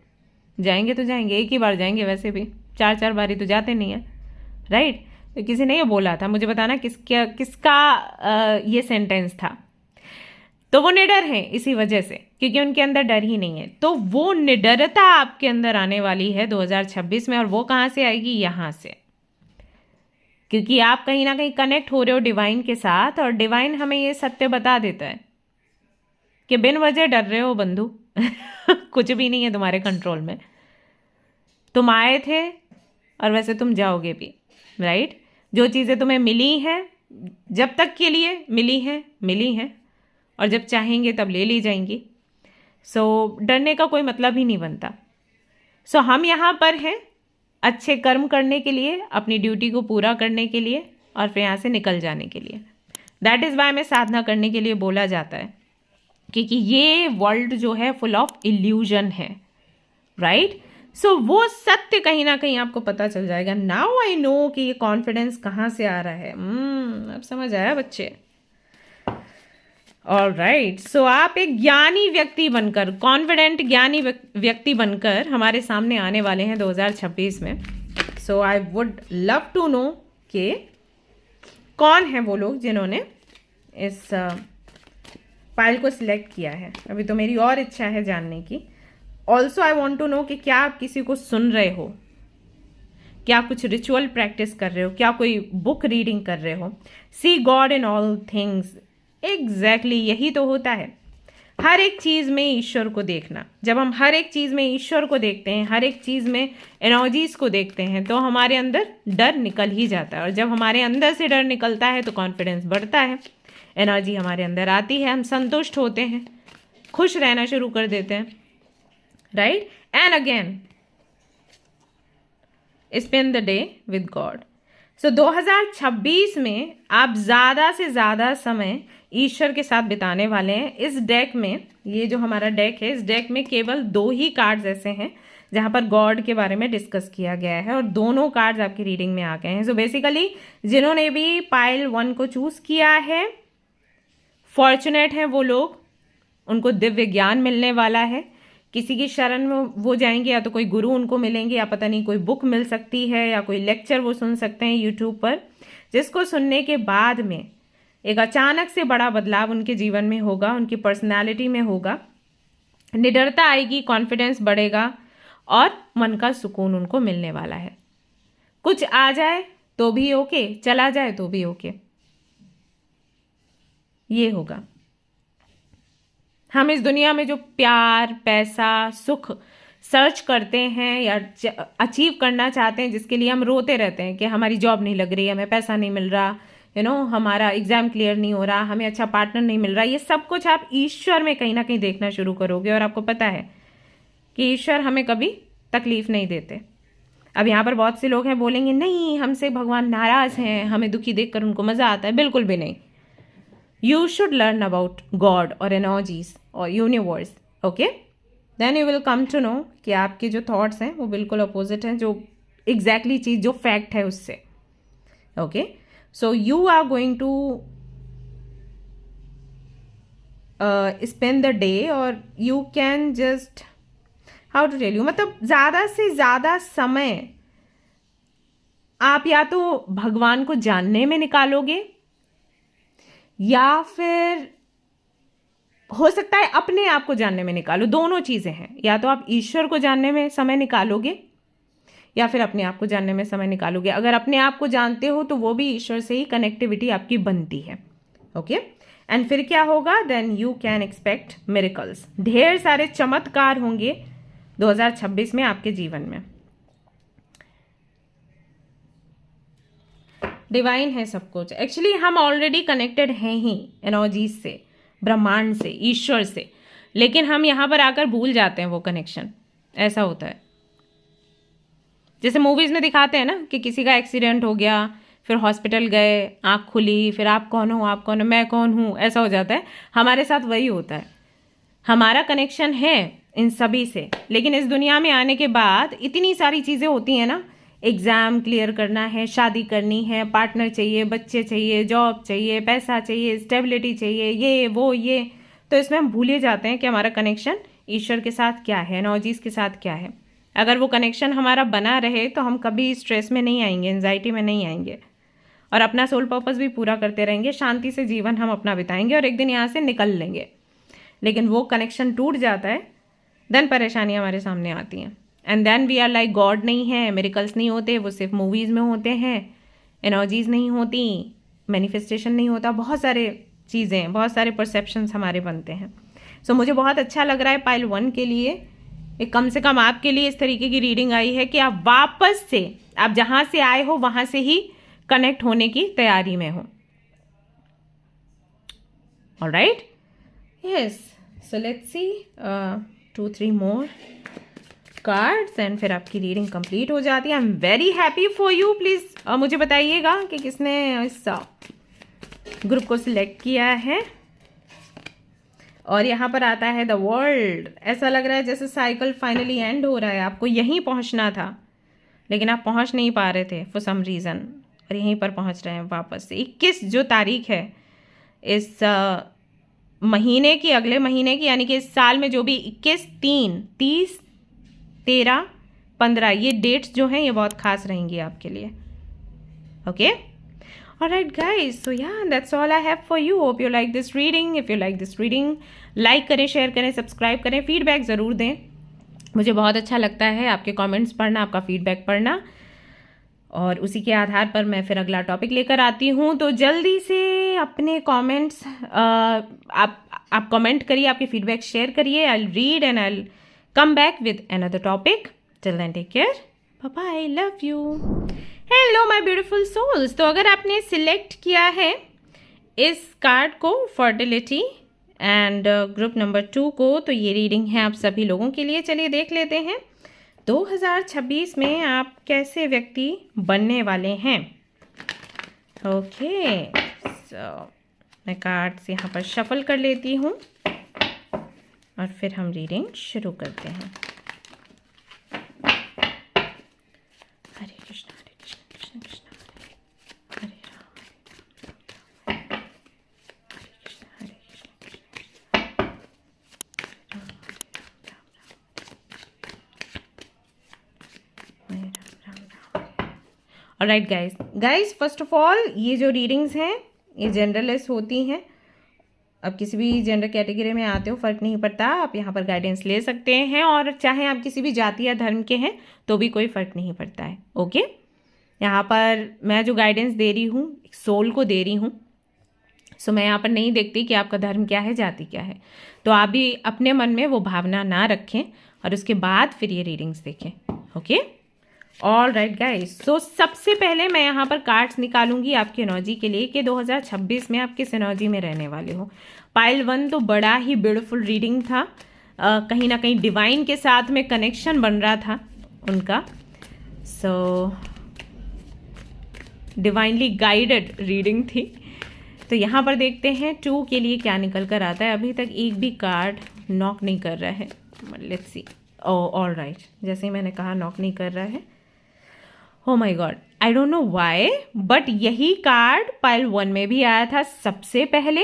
S1: जाएंगे तो जाएंगे, एक ही बार जाएंगे, वैसे भी 4-4 बारी तो जाते नहीं है, राइट। तो किसी ने ये बोला था, मुझे बताना किसका ये सेंटेंस था। तो वो निडर हैं इसी वजह से, क्योंकि उनके अंदर डर ही नहीं है। तो वो निडरता आपके अंदर आने वाली है 2026 में, और वो कहाँ से आएगी, यहाँ से, क्योंकि आप कहीं ना कहीं कनेक्ट हो रहे हो डिवाइन के साथ, और डिवाइन हमें ये सत्य बता देता है कि बिन वजह डर रहे हो बंधु। कुछ भी नहीं है तुम्हारे कंट्रोल में, तुम आए थे और वैसे तुम जाओगे भी, राइट। जो चीज़ें तुम्हें मिली हैं, जब तक के लिए मिली हैं, और जब चाहेंगे तब ले ली जाएंगी। सो डरने का कोई मतलब ही नहीं बनता। सो हम यहाँ पर हैं अच्छे कर्म करने के लिए, अपनी ड्यूटी को पूरा करने के लिए, और फिर यहाँ से निकल जाने के लिए। दैट इज़ वाई हमें साधना करने के लिए बोला जाता है, क्योंकि ये वर्ल्ड जो है फुल ऑफ इल्यूजन है, राइट। सो वो सत्य कहीं ना कहीं आपको पता चल जाएगा। नाउ आई नो कि ये कॉन्फिडेंस कहाँ से आ रहा है। अब समझ आया बच्चे। ऑलराइट, सो आप एक ज्ञानी व्यक्ति बनकर, कॉन्फिडेंट ज्ञानी व्यक्ति बनकर हमारे सामने आने वाले हैं 2026 में। So I would love to know कि कौन है वो लोग जिन्होंने इस फाइल को सिलेक्ट किया है। अभी तो मेरी और इच्छा है जानने की। Also I want to know कि क्या आप किसी को सुन रहे हो, क्या कुछ रिचुअल प्रैक्टिस कर रहे हो, क्या कोई बुक रीडिंग कर रहे हो। See God in all things, exactly यही तो होता है, हर एक चीज़ में ईश्वर को देखना। जब हम हर एक चीज़ में ईश्वर को देखते हैं, हर एक चीज़ में एनर्जीज को देखते हैं, तो हमारे अंदर डर निकल ही जाता है। और जब हमारे अंदर से डर निकलता है तो कॉन्फिडेंस बढ़ता है, एनर्जी हमारे अंदर आती है, हम संतुष्ट होते हैं, खुश रहना शुरू कर देते हैं, right. And again spend the day with God. So 2026 में आप ज़्यादा से ज़्यादा समय ईश्वर के साथ बिताने वाले हैं। इस डेक में, ये जो हमारा डेक है, इस डेक में केवल 2 ही कार्ड्स ऐसे हैं जहाँ पर गॉड के बारे में डिस्कस किया गया है और दोनों कार्ड्स आपकी रीडिंग में आ गए हैं। सो बेसिकली जिन्होंने भी पाइल 1 को चूज किया है, फॉर्चुनेट हैं वो लोग, उनको दिव्य ज्ञान मिलने वाला है। किसी की शरण में वो जाएंगे, या तो कोई गुरु उनको मिलेंगे, या पता नहीं कोई बुक मिल सकती है, या कोई लेक्चर वो सुन सकते हैं यूट्यूब पर, जिसको सुनने के बाद में एक अचानक से बड़ा बदलाव उनके जीवन में होगा, उनकी पर्सनैलिटी में होगा। निडरता आएगी, कॉन्फिडेंस बढ़ेगा और मन का सुकून उनको मिलने वाला है। कुछ आ जाए तो भी ओके, चला जाए तो भी ओके, ये होगा। हम इस दुनिया में जो प्यार, पैसा, सुख सर्च करते हैं या अचीव करना चाहते हैं, जिसके लिए हम रोते रहते हैं कि हमारी जॉब नहीं लग रही, हमें पैसा नहीं मिल रहा, हमारा एग्जाम क्लियर नहीं हो रहा, हमें अच्छा पार्टनर नहीं मिल रहा, ये सब कुछ आप ईश्वर में कहीं ना कहीं देखना शुरू करोगे और आपको पता है कि ईश्वर हमें कभी तकलीफ नहीं देते। अब यहाँ पर बहुत से लोग हैं बोलेंगे नहीं हमसे भगवान नाराज हैं, हमें दुखी देखकर उनको मजा आता है। बिल्कुल भी नहीं। You should learn about God और एनर्जीज और universe, okay, then you will come to know कि आपके जो थॉट्स हैं वो बिल्कुल अपोजिट हैं जो एग्जैक्टली चीज जो फैक्ट है उससे। Okay, so you are going to spend the day, और you can just how to tell you, मतलब ज़्यादा से ज़्यादा समय आप या तो भगवान को जानने में निकालोगे, या फिर हो सकता है अपने आप को जानने में निकालो। दोनों चीज़ें हैं, या तो आप ईश्वर को जानने में समय निकालोगे या फिर अपने आप को जानने में समय निकालोगे। अगर अपने आप को जानते हो तो वो भी ईश्वर से ही कनेक्टिविटी आपकी बनती है। ओके, एंड फिर क्या होगा, then you can expect miracles. ढेर सारे चमत्कार होंगे 2026 में आपके जीवन में। डिवाइन है सब कुछ। एक्चुअली हम ऑलरेडी कनेक्टेड हैं ही एनर्जीज से, ब्रह्मांड से, ईश्वर से, लेकिन हम यहाँ पर आकर भूल जाते हैं वो कनेक्शन। ऐसा होता है, जैसे मूवीज में दिखाते हैं ना कि किसी का एक्सीडेंट हो गया, फिर हॉस्पिटल गए, आँख खुली, फिर आप कौन हो, आप कौन हो, मैं कौन हूँ, ऐसा हो जाता है। हमारे साथ वही होता है। हमारा कनेक्शन है इन सभी से, लेकिन इस दुनिया में आने के बाद इतनी सारी चीज़ें होती हैं ना, एग्ज़ाम क्लियर करना है, शादी करनी है, पार्टनर चाहिए, बच्चे चाहिए, जॉब चाहिए, पैसा चाहिए, स्टेबिलिटी चाहिए, ये वो ये, तो इसमें हम भूले जाते हैं कि हमारा कनेक्शन ईश्वर के साथ क्या है, एनर्जीज के साथ क्या है। अगर वो कनेक्शन हमारा बना रहे तो हम कभी स्ट्रेस में नहीं आएंगे, एंजाइटी में नहीं आएंगे, और अपना सोल पर्पस भी पूरा करते रहेंगे, शांति से जीवन हम अपना बिताएंगे और एक दिन यहाँ से निकल लेंगे। लेकिन वो कनेक्शन टूट जाता है, देन परेशानियाँ हमारे सामने आती हैं, and then we are like God नहीं है, मिरेकल्स नहीं होते, वो सिर्फ मूवीज़ में होते हैं, एनर्जीज नहीं होती, मैनिफेस्टेशन नहीं होता, बहुत सारे चीज़ें, बहुत सारे परसेप्शंस हमारे बनते हैं। सो मुझे बहुत अच्छा लग रहा है पाइल 1 के लिए, एक कम से कम आपके लिए इस तरीके की रीडिंग आई है कि आप वापस से, आप जहाँ से आए हो वहाँ से ही कनेक्ट होने की तैयारी में हो। Alright, yes, so let's see 2-3 more cards and फिर आपकी रीडिंग कंप्लीट हो जाती है। I am very happy for you. Please मुझे बताइएगा कि किसने इस ग्रुप को सिलेक्ट किया है। और यहाँ पर आता है द वर्ल्ड। ऐसा लग रहा है जैसे साइकिल फाइनली एंड हो रहा है, आपको यहीं पहुँचना था लेकिन आप पहुँच नहीं पा रहे थे फॉर सम रीज़न, और यहीं पर पहुँच रहे हैं वापस से। 21 जो तारीख है इस महीने की, अगले महीने की, यानी कि इस साल में जो भी 21, 3, 30, 13, 15 ये डेट्स जो हैं ये बहुत खास रहेंगी आपके लिए। ओके, ऑलराइट गाइस, सो या that's all I have for you. Hope you like this reading. If you like this reading, like करें, शेयर करें, सब्सक्राइब करें, फीडबैक ज़रूर दें। मुझे बहुत अच्छा लगता है आपके कमेंट्स पढ़ना, आपका फीडबैक पढ़ना, और उसी के आधार पर मैं फिर अगला टॉपिक लेकर आती हूँ। तो जल्दी से अपने कमेंट्स आप कमेंट करिए, आपके फीडबैक शेयर करिए। I will read and I will come back with another topic. Till then, take care. Bye bye. Love you. Hello my beautiful souls. तो अगर आपने सिलेक्ट किया है इस कार्ड को, फर्टिलिटी, एंड ग्रुप नंबर 2 को, तो ये रीडिंग है आप सभी लोगों के लिए। चलिए देख लेते हैं 2026 में आप कैसे व्यक्ति बनने वाले हैं। ओके, सो मैं कार्ड्स यहाँ पर शफल कर लेती हूँ और फिर हम रीडिंग शुरू करते हैं। Alright guys first of all ये जो रीडिंग्स हैं ये जनरलेस होती हैं। अब किसी भी जेंडर कैटेगरी में आते हो फ़र्क नहीं पड़ता, आप यहाँ पर गाइडेंस ले सकते हैं, और चाहे आप किसी भी जाति या धर्म के हैं तो भी कोई फ़र्क नहीं पड़ता है। ओके, यहाँ पर मैं जो गाइडेंस दे रही हूँ सोल को दे रही हूँ। सो मैं यहाँ पर नहीं देखती कि आपका धर्म क्या है, जाति क्या है, तो आप भी अपने मन में वो भावना ना रखें और उसके बाद फिर ये रीडिंग्स देखें। ओके, ऑल राइट गाइस, सो सबसे पहले मैं यहाँ पर कार्ड्स निकालूंगी आपकी एनर्जी के लिए कि 2026 में आप किस एनर्जी में रहने वाले हो। पाइल 1 तो बड़ा ही ब्यूटीफुल रीडिंग था, कहीं ना कहीं डिवाइन के साथ में कनेक्शन बन रहा था उनका। सो डिवाइनली गाइडेड रीडिंग थी। तो यहाँ पर देखते हैं 2 के लिए क्या निकल कर आता है। अभी तक एक भी कार्ड नॉक नहीं कर रहा है, लेट्स सी। ऑल राइट, जैसे ही मैंने कहा नॉक नहीं कर रहा है। Oh my God, I don't know why, but यही कार्ड पाइल 1 में भी आया था सबसे पहले।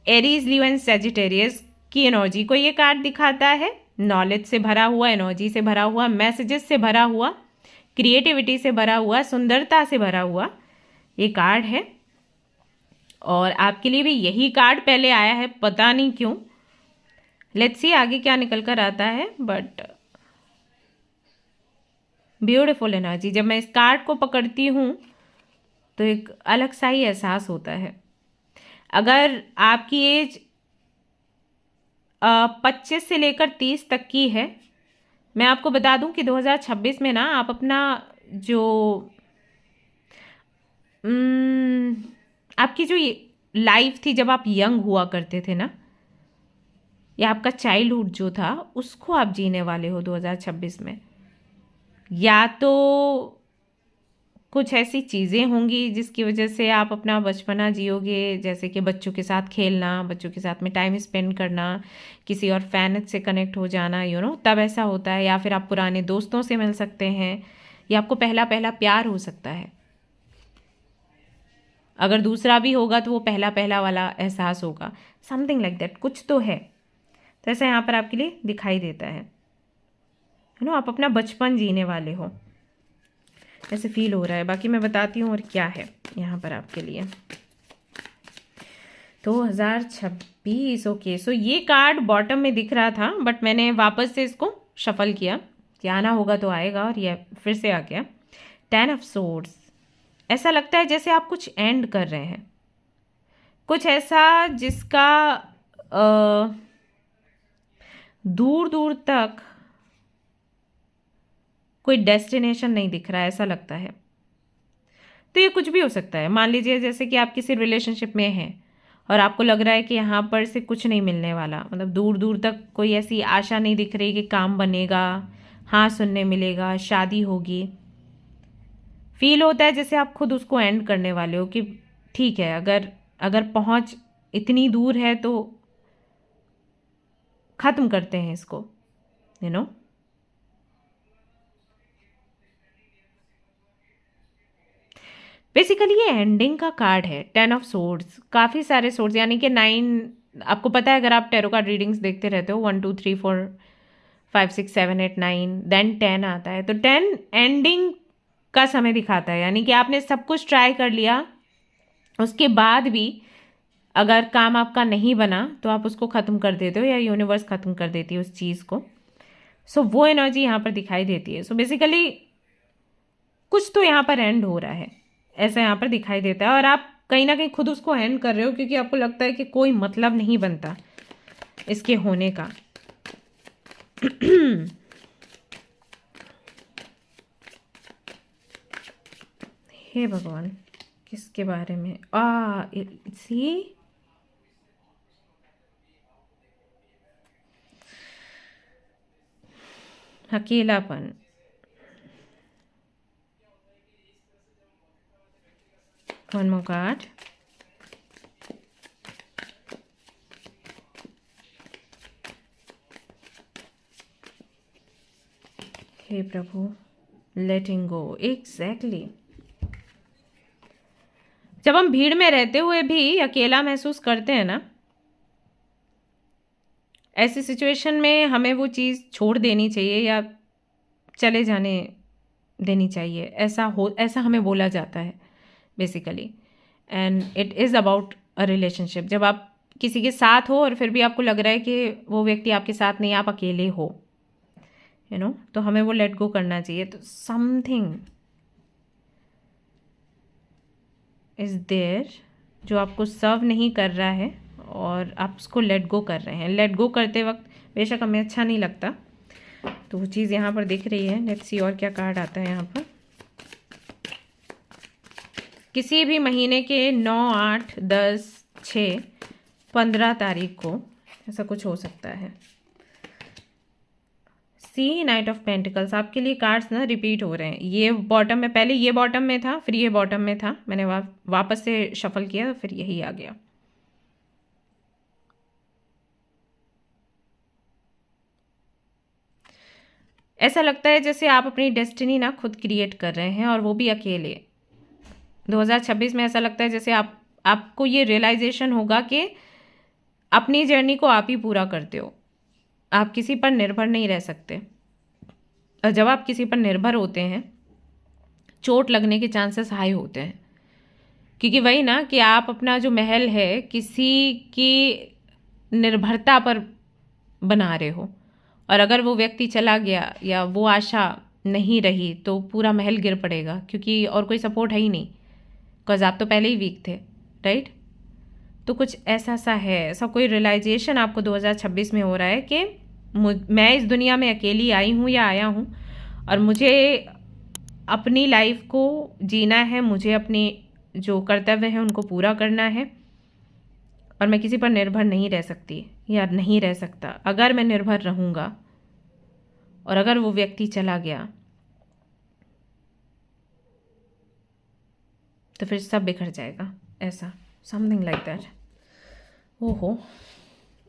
S1: एरीज, लियो एंड सेजिटेरियस की एनर्जी को ये कार्ड दिखाता है। नॉलेज से भरा हुआ, एनर्जी से भरा हुआ, मैसेजेस से भरा हुआ, क्रिएटिविटी से भरा हुआ, सुंदरता से भरा हुआ ये कार्ड है। और आपके लिए भी यही कार्ड पहले आया है, पता नहीं क्यों। लेट्स सी आगे क्या निकल कर आता है, बट ब्यूटीफुल एनर्जी। जब मैं इस कार्ड को पकड़ती हूँ तो एक अलग सा ही एहसास होता है। अगर आपकी एज 25 से लेकर 30 तक की है, मैं आपको बता दूं कि 2026 में ना आप अपना जो आपकी जो लाइफ थी जब आप यंग हुआ करते थे ना, या आपका चाइल्डहुड जो था, उसको आप जीने वाले हो 2026 में। या तो कुछ ऐसी चीज़ें होंगी जिसकी वजह से आप अपना बचपना जियोगे, जैसे कि बच्चों के साथ खेलना, बच्चों के साथ में टाइम स्पेंड करना, किसी और फैन से कनेक्ट हो जाना, तब ऐसा होता है। या फिर आप पुराने दोस्तों से मिल सकते हैं, या आपको पहला पहला प्यार हो सकता है। अगर दूसरा भी होगा तो वो पहला पहला वाला एहसास होगा, समथिंग लाइक दैट, कुछ तो है। तो ऐसा यहाँ पर आपके लिए दिखाई देता है, आप अपना बचपन जीने वाले हो, ऐसे फील हो रहा है। बाकी मैं बताती हूँ और क्या है यहाँ पर आपके लिए 2026। ओके, सो ये कार्ड बॉटम में दिख रहा था, बट मैंने वापस से इसको शफल किया कि आना होगा तो आएगा, और ये फिर से आ गया 10 ऑफ सोर्ड्स। ऐसा लगता है जैसे आप कुछ एंड कर रहे हैं, कुछ ऐसा जिसका दूर दूर तक कोई डेस्टिनेशन नहीं दिख रहा है, ऐसा लगता है। तो ये कुछ भी हो सकता है। मान लीजिए जैसे कि आप किसी रिलेशनशिप में हैं और आपको लग रहा है कि यहाँ पर से कुछ नहीं मिलने वाला, मतलब दूर दूर तक कोई ऐसी आशा नहीं दिख रही कि काम बनेगा, हाँ सुनने मिलेगा, शादी होगी। फील होता है जैसे आप खुद उसको एंड करने वाले हो कि ठीक है, अगर पहुँच इतनी दूर है तो ख़त्म करते हैं इसको, बेसिकली ये एंडिंग का कार्ड है। 10 ऑफ सोर्ड्स, काफ़ी सारे सोर्ड्स, यानी कि 9। आपको पता है अगर आप टैरो कार्ड रीडिंग्स देखते रहते हो, 1 2 3 4 5 6 7 8 9 देन 10 आता है। तो 10 एंडिंग का समय दिखाता है, यानी कि आपने सब कुछ ट्राई कर लिया, उसके बाद भी अगर काम आपका नहीं बना तो आप उसको ख़त्म कर देते हो, या यूनिवर्स ख़त्म कर देती है उस चीज़ को। सो वो एनर्जी यहाँ पर दिखाई देती है। सो बेसिकली कुछ तो यहाँ पर एंड हो रहा है, ऐसा यहाँ पर दिखाई देता है। और आप कहीं ना कहीं खुद उसको एंड कर रहे हो, क्योंकि आपको लगता है कि कोई मतलब नहीं बनता इसके होने का। हे भगवान, किसके बारे में? सी अकेलापन, one more card, हे प्रभु, लेटिंग गो। एग्जैक्टली, जब हम भीड़ में रहते हुए भी अकेला महसूस करते हैं ना, ऐसी सिचुएशन में हमें वो चीज़ छोड़ देनी चाहिए या चले जाने देनी चाहिए, ऐसा हमें बोला जाता है basically. And it is about a relationship. जब आप किसी के साथ हो और फिर भी आपको लग रहा है कि वो व्यक्ति आपके साथ नहीं, आप अकेले हो, तो हमें वो लेट गो करना चाहिए। तो समथिंग इज़ देयर जो आपको सर्व नहीं कर रहा है और आप उसको लेट गो कर रहे हैं। लेट गो करते वक्त बेशक हमें अच्छा नहीं लगता, तो वो चीज़ यहाँ पर दिख रही है। लेट्स सी और क्या कार्ड आता है यहाँ पर। किसी भी महीने के 9, 8, 10, 6, 15 तारीख को ऐसा कुछ हो सकता है। सी नाइट ऑफ पेंटिकल्स, आपके लिए कार्ड्स ना रिपीट हो रहे हैं। ये बॉटम में, पहले ये बॉटम में था, फिर ये बॉटम में था, मैंने वापस से शफल किया, फिर यही आ गया। ऐसा लगता है जैसे आप अपनी डेस्टिनी ना खुद क्रिएट कर रहे हैं, और वो भी अकेले। 2026 में ऐसा लगता है जैसे आपको ये रियलाइजेशन होगा कि अपनी जर्नी को आप ही पूरा करते हो, आप किसी पर निर्भर नहीं रह सकते। और जब आप किसी पर निर्भर होते हैं, चोट लगने के चांसेस हाई होते हैं, क्योंकि वही ना कि आप अपना जो महल है किसी की निर्भरता पर बना रहे हो, और अगर वो व्यक्ति चला गया या वो आशा नहीं रही तो पूरा महल गिर पड़ेगा, क्योंकि और कोई सपोर्ट है ही नहीं, बिकॉज आप तो पहले ही वीक थे, राइट। तो कुछ ऐसा सा है, ऐसा कोई रियलाइजेशन आपको 2026 में हो रहा है कि मैं इस दुनिया में अकेली आई हूँ या आया हूँ, और मुझे अपनी लाइफ को जीना है, मुझे अपने जो कर्तव्य हैं उनको पूरा करना है, और मैं किसी पर निर्भर नहीं रह सकती या नहीं रह सकता। अगर मैं निर्भर रहूँगा और अगर वो व्यक्ति चला गया तो फिर सब बिखर जाएगा, ऐसा समथिंग लाइक दैट। ओहो,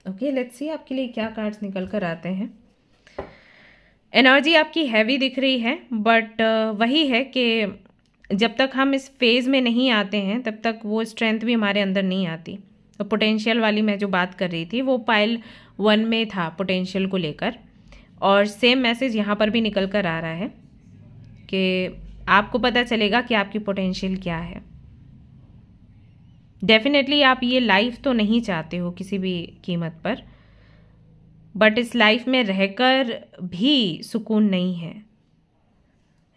S1: ओके, लेट्स सी आपके लिए क्या कार्ड्स निकल कर आते हैं। एनर्जी आपकी हैवी दिख रही है, बट वही है कि जब तक हम इस फेज़ में नहीं आते हैं तब तक वो स्ट्रेंथ भी हमारे अंदर नहीं आती। तो पोटेंशियल वाली मैं जो बात कर रही थी वो पाइल 1 में था पोटेंशियल को लेकर, और सेम मैसेज यहाँ पर भी निकल कर आ रहा है कि आपको पता चलेगा कि आपकी पोटेंशियल क्या है। डेफिनेटली आप ये लाइफ तो नहीं चाहते हो किसी भी कीमत पर, बट इस लाइफ में रहकर भी सुकून नहीं है,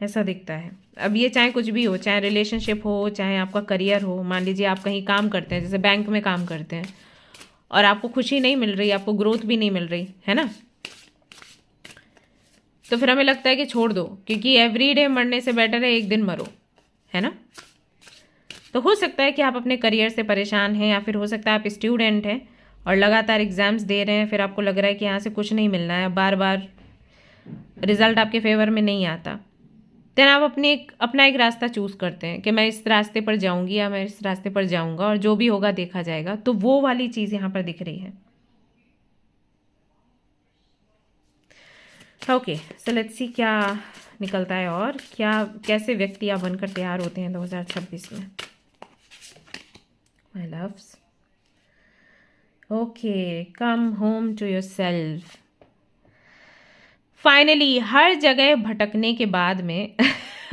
S1: ऐसा दिखता है। अब ये चाहे कुछ भी हो, चाहे रिलेशनशिप हो, चाहे आपका करियर हो। मान लीजिए आप कहीं काम करते हैं, जैसे बैंक में काम करते हैं, और आपको खुशी नहीं मिल रही, आपको ग्रोथ भी नहीं मिल रही है ना, तो फिर हमें लगता है कि छोड़ दो, क्योंकि एवरीडे मरने से बेटर है एक दिन मरो, है ना। तो हो सकता है कि आप अपने करियर से परेशान हैं, या फिर हो सकता है आप स्टूडेंट हैं और लगातार एग्जाम्स दे रहे हैं, फिर आपको लग रहा है कि यहाँ से कुछ नहीं मिलना है, बार बार रिजल्ट आपके फेवर में नहीं आता। देन आप अपना एक रास्ता चूज़ करते हैं कि मैं इस रास्ते पर जाऊंगी या मैं इस रास्ते पर जाऊंगा, और जो भी होगा देखा जाएगा। तो वो वाली चीज़ यहाँ पर दिख रही है। ओके, सो लेट्स सी क्या निकलता है, और कैसे व्यक्ति आप बनकर तैयार होते हैं 2026 में। My loves, okay, come home to yourself. Finally हर जगह भटकने के बाद में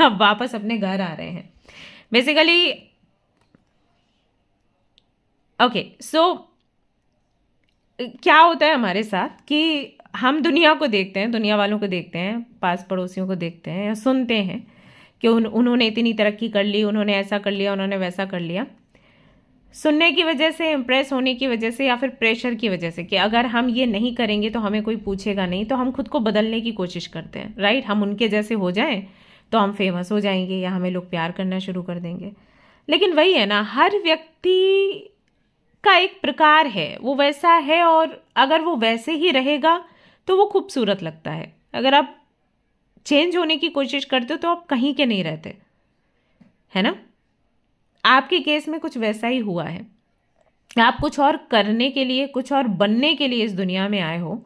S1: अब वापस अपने घर आ रहे हैं बेसिकली। ओके, सो क्या होता है हमारे साथ कि हम दुनिया को देखते हैं, दुनिया वालों को देखते हैं, पास पड़ोसियों को देखते हैं या सुनते हैं कि उन्होंने इतनी तरक्की कर ली, उन्होंने ऐसा कर लिया, उन्होंने वैसा कर लिया। सुनने की वजह से, इम्प्रेस होने की वजह से, या फिर प्रेशर की वजह से कि अगर हम ये नहीं करेंगे तो हमें कोई पूछेगा नहीं, तो हम खुद को बदलने की कोशिश करते हैं, राइट। हम उनके जैसे हो जाएं तो हम फेमस हो जाएंगे, या हमें लोग प्यार करना शुरू कर देंगे। लेकिन वही है ना, हर व्यक्ति का एक प्रकार है, वो वैसा है, और अगर वो वैसे ही रहेगा तो वो खूबसूरत लगता है। अगर आप चेंज होने की कोशिश करते हो तो आप कहीं के नहीं रहते, है ना। आपके केस में कुछ वैसा ही हुआ है। आप कुछ और करने के लिए, कुछ और बनने के लिए इस दुनिया में आए हो,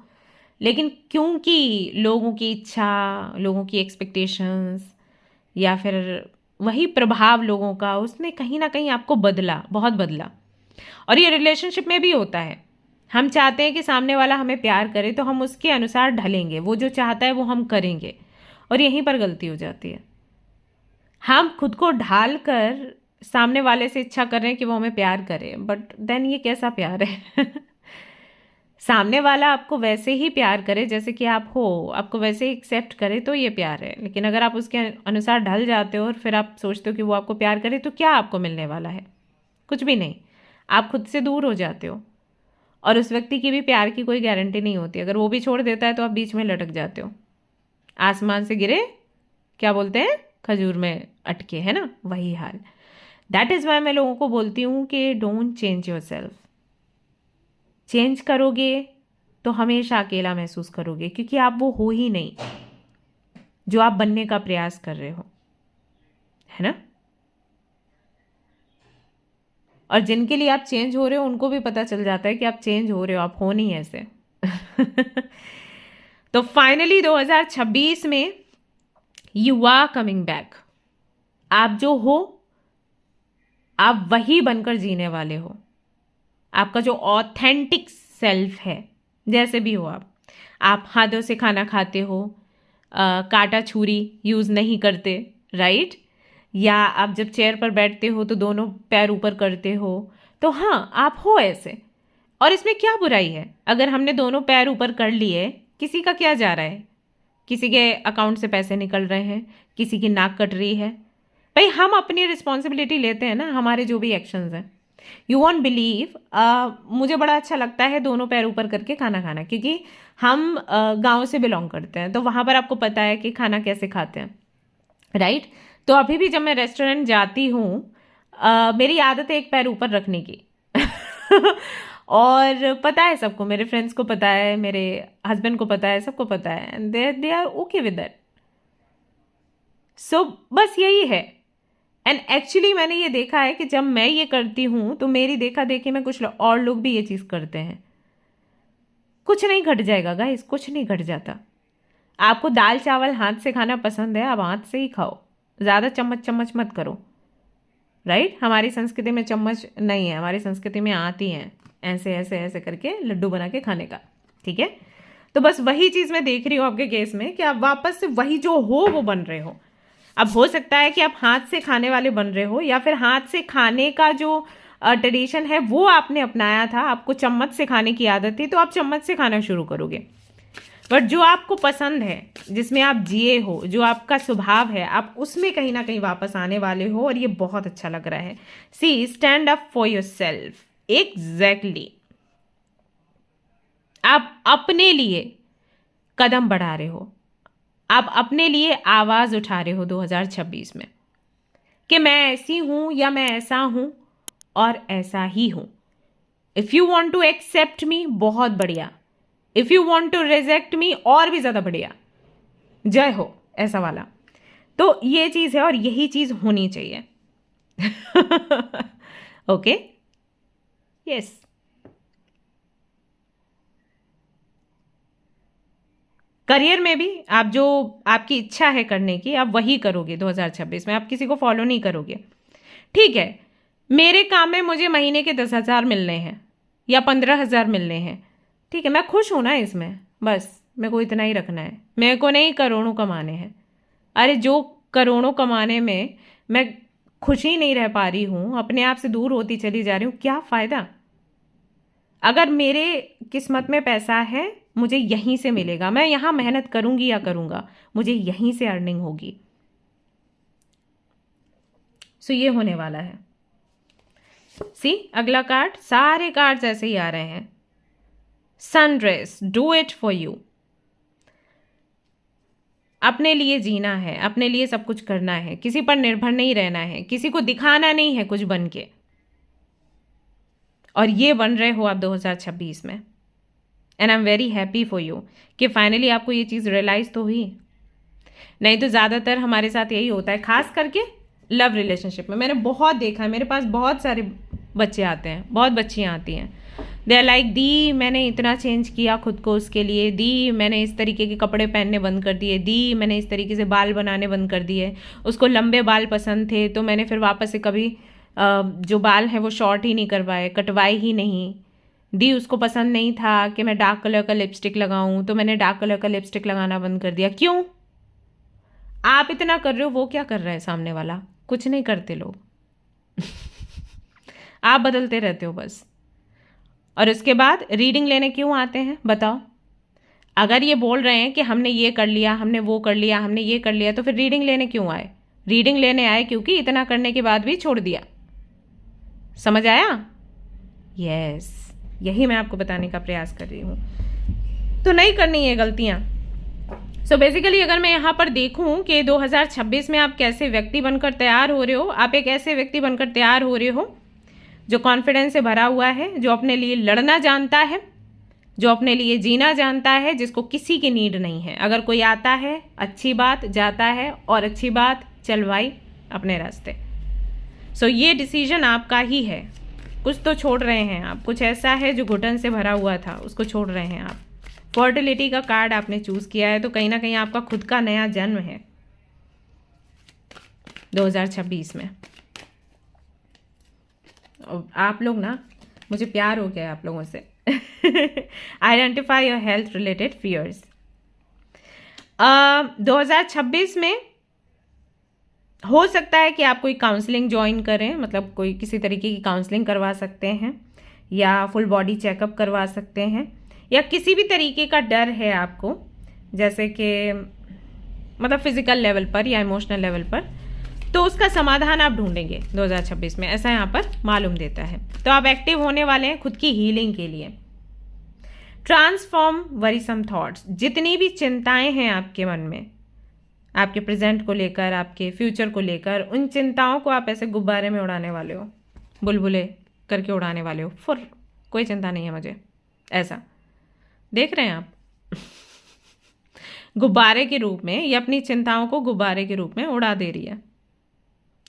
S1: लेकिन क्योंकि लोगों की इच्छा, लोगों की एक्सपेक्टेशंस, या फिर वही प्रभाव लोगों का, उसने कहीं ना कहीं आपको बदला, बहुत बदला। और ये रिलेशनशिप में भी होता है। हम चाहते हैं कि सामने वाला हमें प्यार करे, तो हम उसके अनुसार ढलेंगे, वो जो चाहता है वो हम करेंगे, और यहीं पर गलती हो जाती है। हम खुद को ढाल कर सामने वाले से इच्छा कर रहे हैं कि वो हमें प्यार करे, बट देन ये कैसा प्यार है? सामने वाला आपको वैसे ही प्यार करे जैसे कि आप हो, आपको वैसे ही एक्सेप्ट करे तो ये प्यार है। लेकिन अगर आप उसके अनुसार ढल जाते हो और फिर आप सोचते हो कि वो आपको प्यार करे, तो क्या आपको मिलने वाला है? कुछ भी नहीं। आप खुद से दूर हो जाते हो और उस व्यक्ति की भी प्यार की कोई गारंटी नहीं होती। अगर वो भी छोड़ देता है तो आप बीच में लटक जाते हो। आसमान से गिरे, क्या बोलते हैं, खजूर में अटके, है ना? वही हाल। दैट इज़ वाई मैं लोगों को बोलती हूँ कि don't change your self. Change करोगे तो हमेशा अकेला महसूस करोगे, क्योंकि आप वो हो ही नहीं जो आप बनने का प्रयास कर रहे हो, है ना? और जिनके लिए आप चेंज हो रहे हो उनको भी पता चल जाता है कि आप चेंज हो रहे हो, आप हो नहीं ऐसे। तो फाइनली 2026 में यू आर कमिंग बैक। आप जो हो आप वही बनकर जीने वाले हो। आपका जो ऑथेंटिक सेल्फ है, जैसे भी हो आप हाथों से खाना खाते हो, कांटा छुरी यूज़ नहीं करते, राइट? या आप जब चेयर पर बैठते हो तो दोनों पैर ऊपर करते हो, तो हाँ, आप हो ऐसे। और इसमें क्या बुराई है? अगर हमने दोनों पैर ऊपर कर लिए, किसी का क्या जा रहा है? किसी के अकाउंट से पैसे निकल रहे हैं, किसी की नाक कट रही है। भाई हम अपनी रिस्पॉन्सिबिलिटी लेते हैं ना, हमारे जो भी एक्शंस हैं। यू वॉन्ट बिलीव, मुझे बड़ा अच्छा लगता है दोनों पैर ऊपर करके खाना खाना, क्योंकि हम गांव से बिलोंग करते हैं, तो वहाँ पर आपको पता है कि खाना कैसे खाते हैं, राइट? तो अभी भी जब मैं रेस्टोरेंट जाती हूँ, मेरी आदत है एक पैर ऊपर रखने की। और पता है सबको, मेरे फ्रेंड्स को पता है, मेरे हस्बैंड को पता है, सबको पता है, and they are okay with that. So बस यही है। एंड एक्चुअली मैंने ये देखा है कि जब मैं ये करती हूँ तो मेरी देखा देखी में कुछ और लोग भी ये चीज़ करते हैं। कुछ नहीं घट जाएगा गाइस, कुछ नहीं घट जाता। आपको दाल चावल हाथ से खाना पसंद है, आप हाथ से ही खाओ, ज़्यादा चम्मच चम्मच मत करो, राइट? हमारी संस्कृति में चम्मच नहीं है, हमारी संस्कृति में आती हैं ऐसे ऐसे ऐसे करके लड्डू बना के खाने का, ठीक है? तो बस वही चीज़ मैं देख रही हूँ आपके केस में कि आप वापस से वही जो हो वो बन रहे हो। अब हो सकता है कि आप हाथ से खाने वाले बन रहे हो, या फिर हाथ से खाने का जो ट्रेडिशन है वो आपने अपनाया था, आपको चम्मच से खाने की आदत थी, तो आप चम्मच से खाना शुरू करोगे। बट जो आपको पसंद है, जिसमें आप जिए हो, जो आपका स्वभाव है, आप उसमें कहीं ना कहीं वापस आने वाले हो, और ये बहुत अच्छा लग रहा है। See, stand up for yourself. Exactly, आप अपने लिए कदम बढ़ा रहे हो, आप अपने लिए आवाज उठा रहे हो 2026 में कि मैं ऐसी हूं या मैं ऐसा हूं और ऐसा ही हूं। If you want to accept me, बहुत बढ़िया। If you want to reject me, और भी ज्यादा बढ़िया। जय हो, ऐसा वाला। तो ये चीज है और यही चीज होनी चाहिए। Okay, yes. करियर में भी आप जो आपकी इच्छा है करने की, आप वही करोगे 2026 में। आप किसी को फॉलो नहीं करोगे, ठीक है? मेरे काम में मुझे महीने के 10,000 मिलने हैं या 15,000 मिलने हैं, ठीक है, मैं खुश हूं ना इसमें, बस मेरे को इतना ही रखना है। मेरे को नहीं करोड़ों कमाने हैं। अरे जो करोड़ों कमाने में मैं खुशी नहीं रह पा रही हूं, अपने आप से दूर होती चली जा रही हूं, क्या फायदा? अगर मेरे किस्मत में पैसा है, मुझे यहीं से मिलेगा। मैं यहां मेहनत करूंगी या करूंगा, मुझे यहीं से अर्निंग होगी। सो ये होने वाला है। सी, अगला कार्ड, सारे कार्ड्स ऐसे ही आ रहे हैं। Sun rays, do it for you. अपने लिए जीना है, अपने लिए सब कुछ करना है, किसी पर निर्भर नहीं रहना है, किसी को दिखाना नहीं है कुछ बन के। और ये बन रहे हो आप 2026 में, and I am very happy for you कि फाइनली आपको ये चीज़ रियलाइज तो हुई। नहीं तो ज़्यादातर हमारे साथ यही होता है, खास करके लव रिलेशनशिप में। मैंने बहुत देखा है, मेरे पास बहुत सारे बच्चे आते हैं, बहुत बच्चियाँ आती हैं। दे आर लाइक, दी मैंने इतना चेंज किया खुद को उसके लिए, दी मैंने इस तरीके के कपड़े पहनने बंद कर दिए, दी मैंने इस तरीके से बाल बनाने बंद कर दिए। उसको लंबे बाल पसंद थे तो मैंने फिर वापस से कभी जो बाल हैं वो शॉर्ट ही नहीं करवाए, कटवाए ही नहीं। दी उसको पसंद नहीं था कि मैं डार्क कलर का लिपस्टिक लगाऊं, तो मैंने डार्क कलर का लिपस्टिक लगाना बंद कर दिया। क्यों? आप इतना कर रहे हो, वो क्या कर रहा है सामने वाला? कुछ नहीं करते लोग। आप बदलते रहते हो बस। और उसके बाद रीडिंग लेने क्यों आते हैं बताओ? अगर ये बोल रहे हैं कि हमने ये कर लिया, हमने वो कर लिया, हमने ये कर लिया, तो फिर रीडिंग लेने क्यों आए? रीडिंग लेने आए क्योंकि इतना करने के बाद भी छोड़ दिया। समझ आया? यस, यही मैं आपको बताने का प्रयास कर रही हूँ। तो नहीं करनी है गलतियाँ। सो बेसिकली अगर मैं यहाँ पर देखूँ कि 2026 में आप कैसे व्यक्ति बनकर तैयार हो रहे हो, आप एक ऐसे व्यक्ति बनकर तैयार हो रहे हो जो कॉन्फिडेंस से भरा हुआ है, जो अपने लिए लड़ना जानता है, जो अपने लिए जीना जानता है, जिसको किसी की नीड नहीं है। अगर कोई आता है अच्छी बात, जाता है और अच्छी बात, चल भाई अपने रास्ते। सो ये डिसीजन आपका ही है। कुछ तो छोड़ रहे हैं आप, कुछ ऐसा है जो घुटन से भरा हुआ था, उसको छोड़ रहे हैं आप। फर्टिलिटी का कार्ड आपने चूज किया है, तो कहीं ना कहीं आपका खुद का नया जन्म है 2026 में। आप लोग ना, मुझे प्यार हो गया है आप लोगों से। Identify your health related fears. 2026 में हो सकता है कि आप कोई काउंसलिंग ज्वाइन करें, मतलब कोई किसी तरीके की काउंसलिंग करवा सकते हैं, या फुल बॉडी चेकअप करवा सकते हैं, या किसी भी तरीके का डर है आपको, जैसे कि मतलब फिजिकल लेवल पर या इमोशनल लेवल पर, तो उसका समाधान आप ढूंढेंगे 2026 में, ऐसा यहाँ पर मालूम देता है। तो आप एक्टिव होने वाले हैं खुद की हीलिंग के लिए। Transform worrisome thoughts. जितनी भी चिंताएं हैं आपके मन में, आपके प्रेजेंट को लेकर, आपके फ्यूचर को लेकर, उन चिंताओं को आप ऐसे गुब्बारे में उड़ाने वाले हो, बुलबुले करके उड़ाने वाले हो। फुर कोई चिंता नहीं है मुझे, ऐसा देख रहे हैं आप। गुब्बारे के रूप में ये अपनी चिंताओं को गुब्बारे के रूप में उड़ा दे रही है।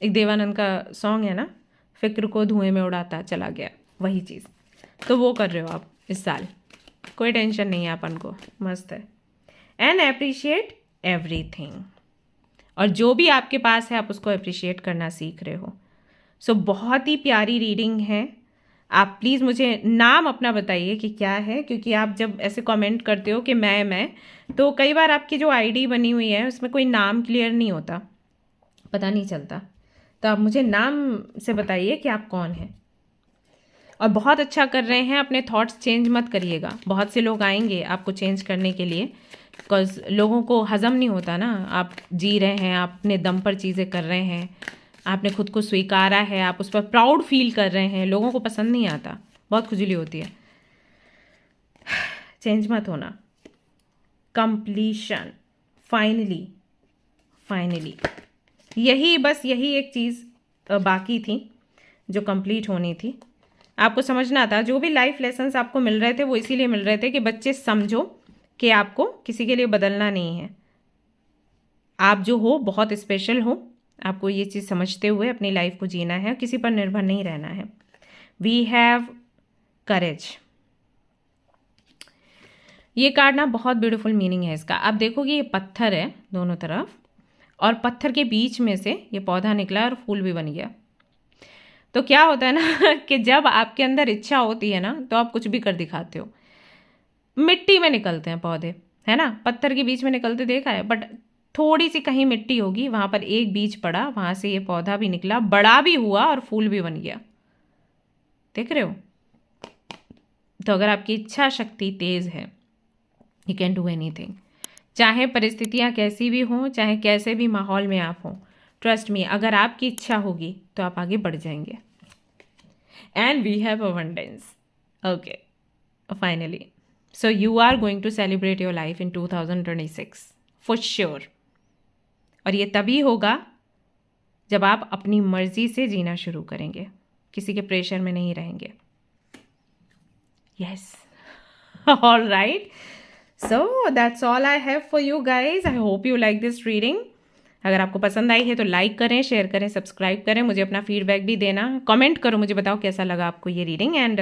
S1: एक देवानंद का सॉन्ग है ना, फिक्र को धुएं में उड़ाता चला गया, वही चीज़। तो वो कर रहे हो आप इस साल, कोई टेंशन नहीं है अपन को, मस्त है। And appreciate everything. और जो भी आपके पास है आप उसको अप्रिशिएट करना सीख रहे हो। सो बहुत ही प्यारी रीडिंग है। आप प्लीज़ मुझे नाम अपना बताइए कि क्या है, क्योंकि आप जब ऐसे कमेंट करते हो कि मैं तो कई बार आपकी जो आईडी बनी हुई है उसमें कोई नाम क्लियर नहीं होता, पता नहीं चलता। तो आप मुझे नाम से बताइए कि आप कौन हैं। और बहुत अच्छा कर रहे हैं, अपने थॉट्स चेंज मत करिएगा। बहुत से लोग आएंगे आपको चेंज करने के लिए, बिकॉज लोगों को हज़म नहीं होता ना। आप जी रहे हैं, आप अपने दम पर चीज़ें कर रहे हैं, आपने खुद को स्वीकारा है, आप उस पर प्राउड फील कर रहे हैं। लोगों को पसंद नहीं आता, बहुत खुजली होती है। चेंज मत होना। कंप्लीशन, फाइनली यही एक चीज़ बाकी थी जो कंप्लीट होनी थी। आपको समझना था, जो भी लाइफ लेसन्स आपको मिल रहे थे वो इसीलिए मिल रहे थे कि बच्चे समझो कि आपको किसी के लिए बदलना नहीं है। आप जो हो बहुत स्पेशल हो। आपको ये चीज़ समझते हुए अपनी लाइफ को जीना है, किसी पर निर्भर नहीं रहना है। We have courage. ये कार्ड ना बहुत ब्यूटीफुल मीनिंग है इसका। आप देखोगे ये पत्थर है दोनों तरफ, और पत्थर के बीच में से ये पौधा निकला और फूल भी बन गया। तो क्या होता है ना कि जब आपके अंदर इच्छा होती है ना तो आप कुछ भी कर दिखाते हो। मिट्टी में निकलते हैं पौधे, है ना, पत्थर के बीच में निकलते देखा है, बट थोड़ी सी कहीं मिट्टी होगी, वहाँ पर एक बीज पड़ा, वहाँ से ये पौधा भी निकला, बड़ा भी हुआ और फूल भी बन गया। देख रहे हो? तो अगर आपकी इच्छा शक्ति तेज़ है, यू कैन डू एनीथिंग। चाहे परिस्थितियाँ कैसी भी हों, चाहे कैसे भी माहौल में आप हों, ट्रस्ट मी, अगर आपकी इच्छा होगी तो आप आगे बढ़ जाएंगे। And we have abundance. Okay, finally, so you are going to celebrate your life in 2026 for sure. और ये तभी होगा जब आप अपनी मर्जी से जीना शुरू करेंगे, किसी के प्रेशर में नहीं रहेंगे। Yes, all right, so that's all I have for you guys. I hope you like this reading. अगर आपको पसंद आई है तो लाइक करें, शेयर करें, सब्सक्राइब करें, मुझे अपना फीडबैक भी देना, कमेंट करो, मुझे बताओ कैसा लगा आपको ये रीडिंग, एंड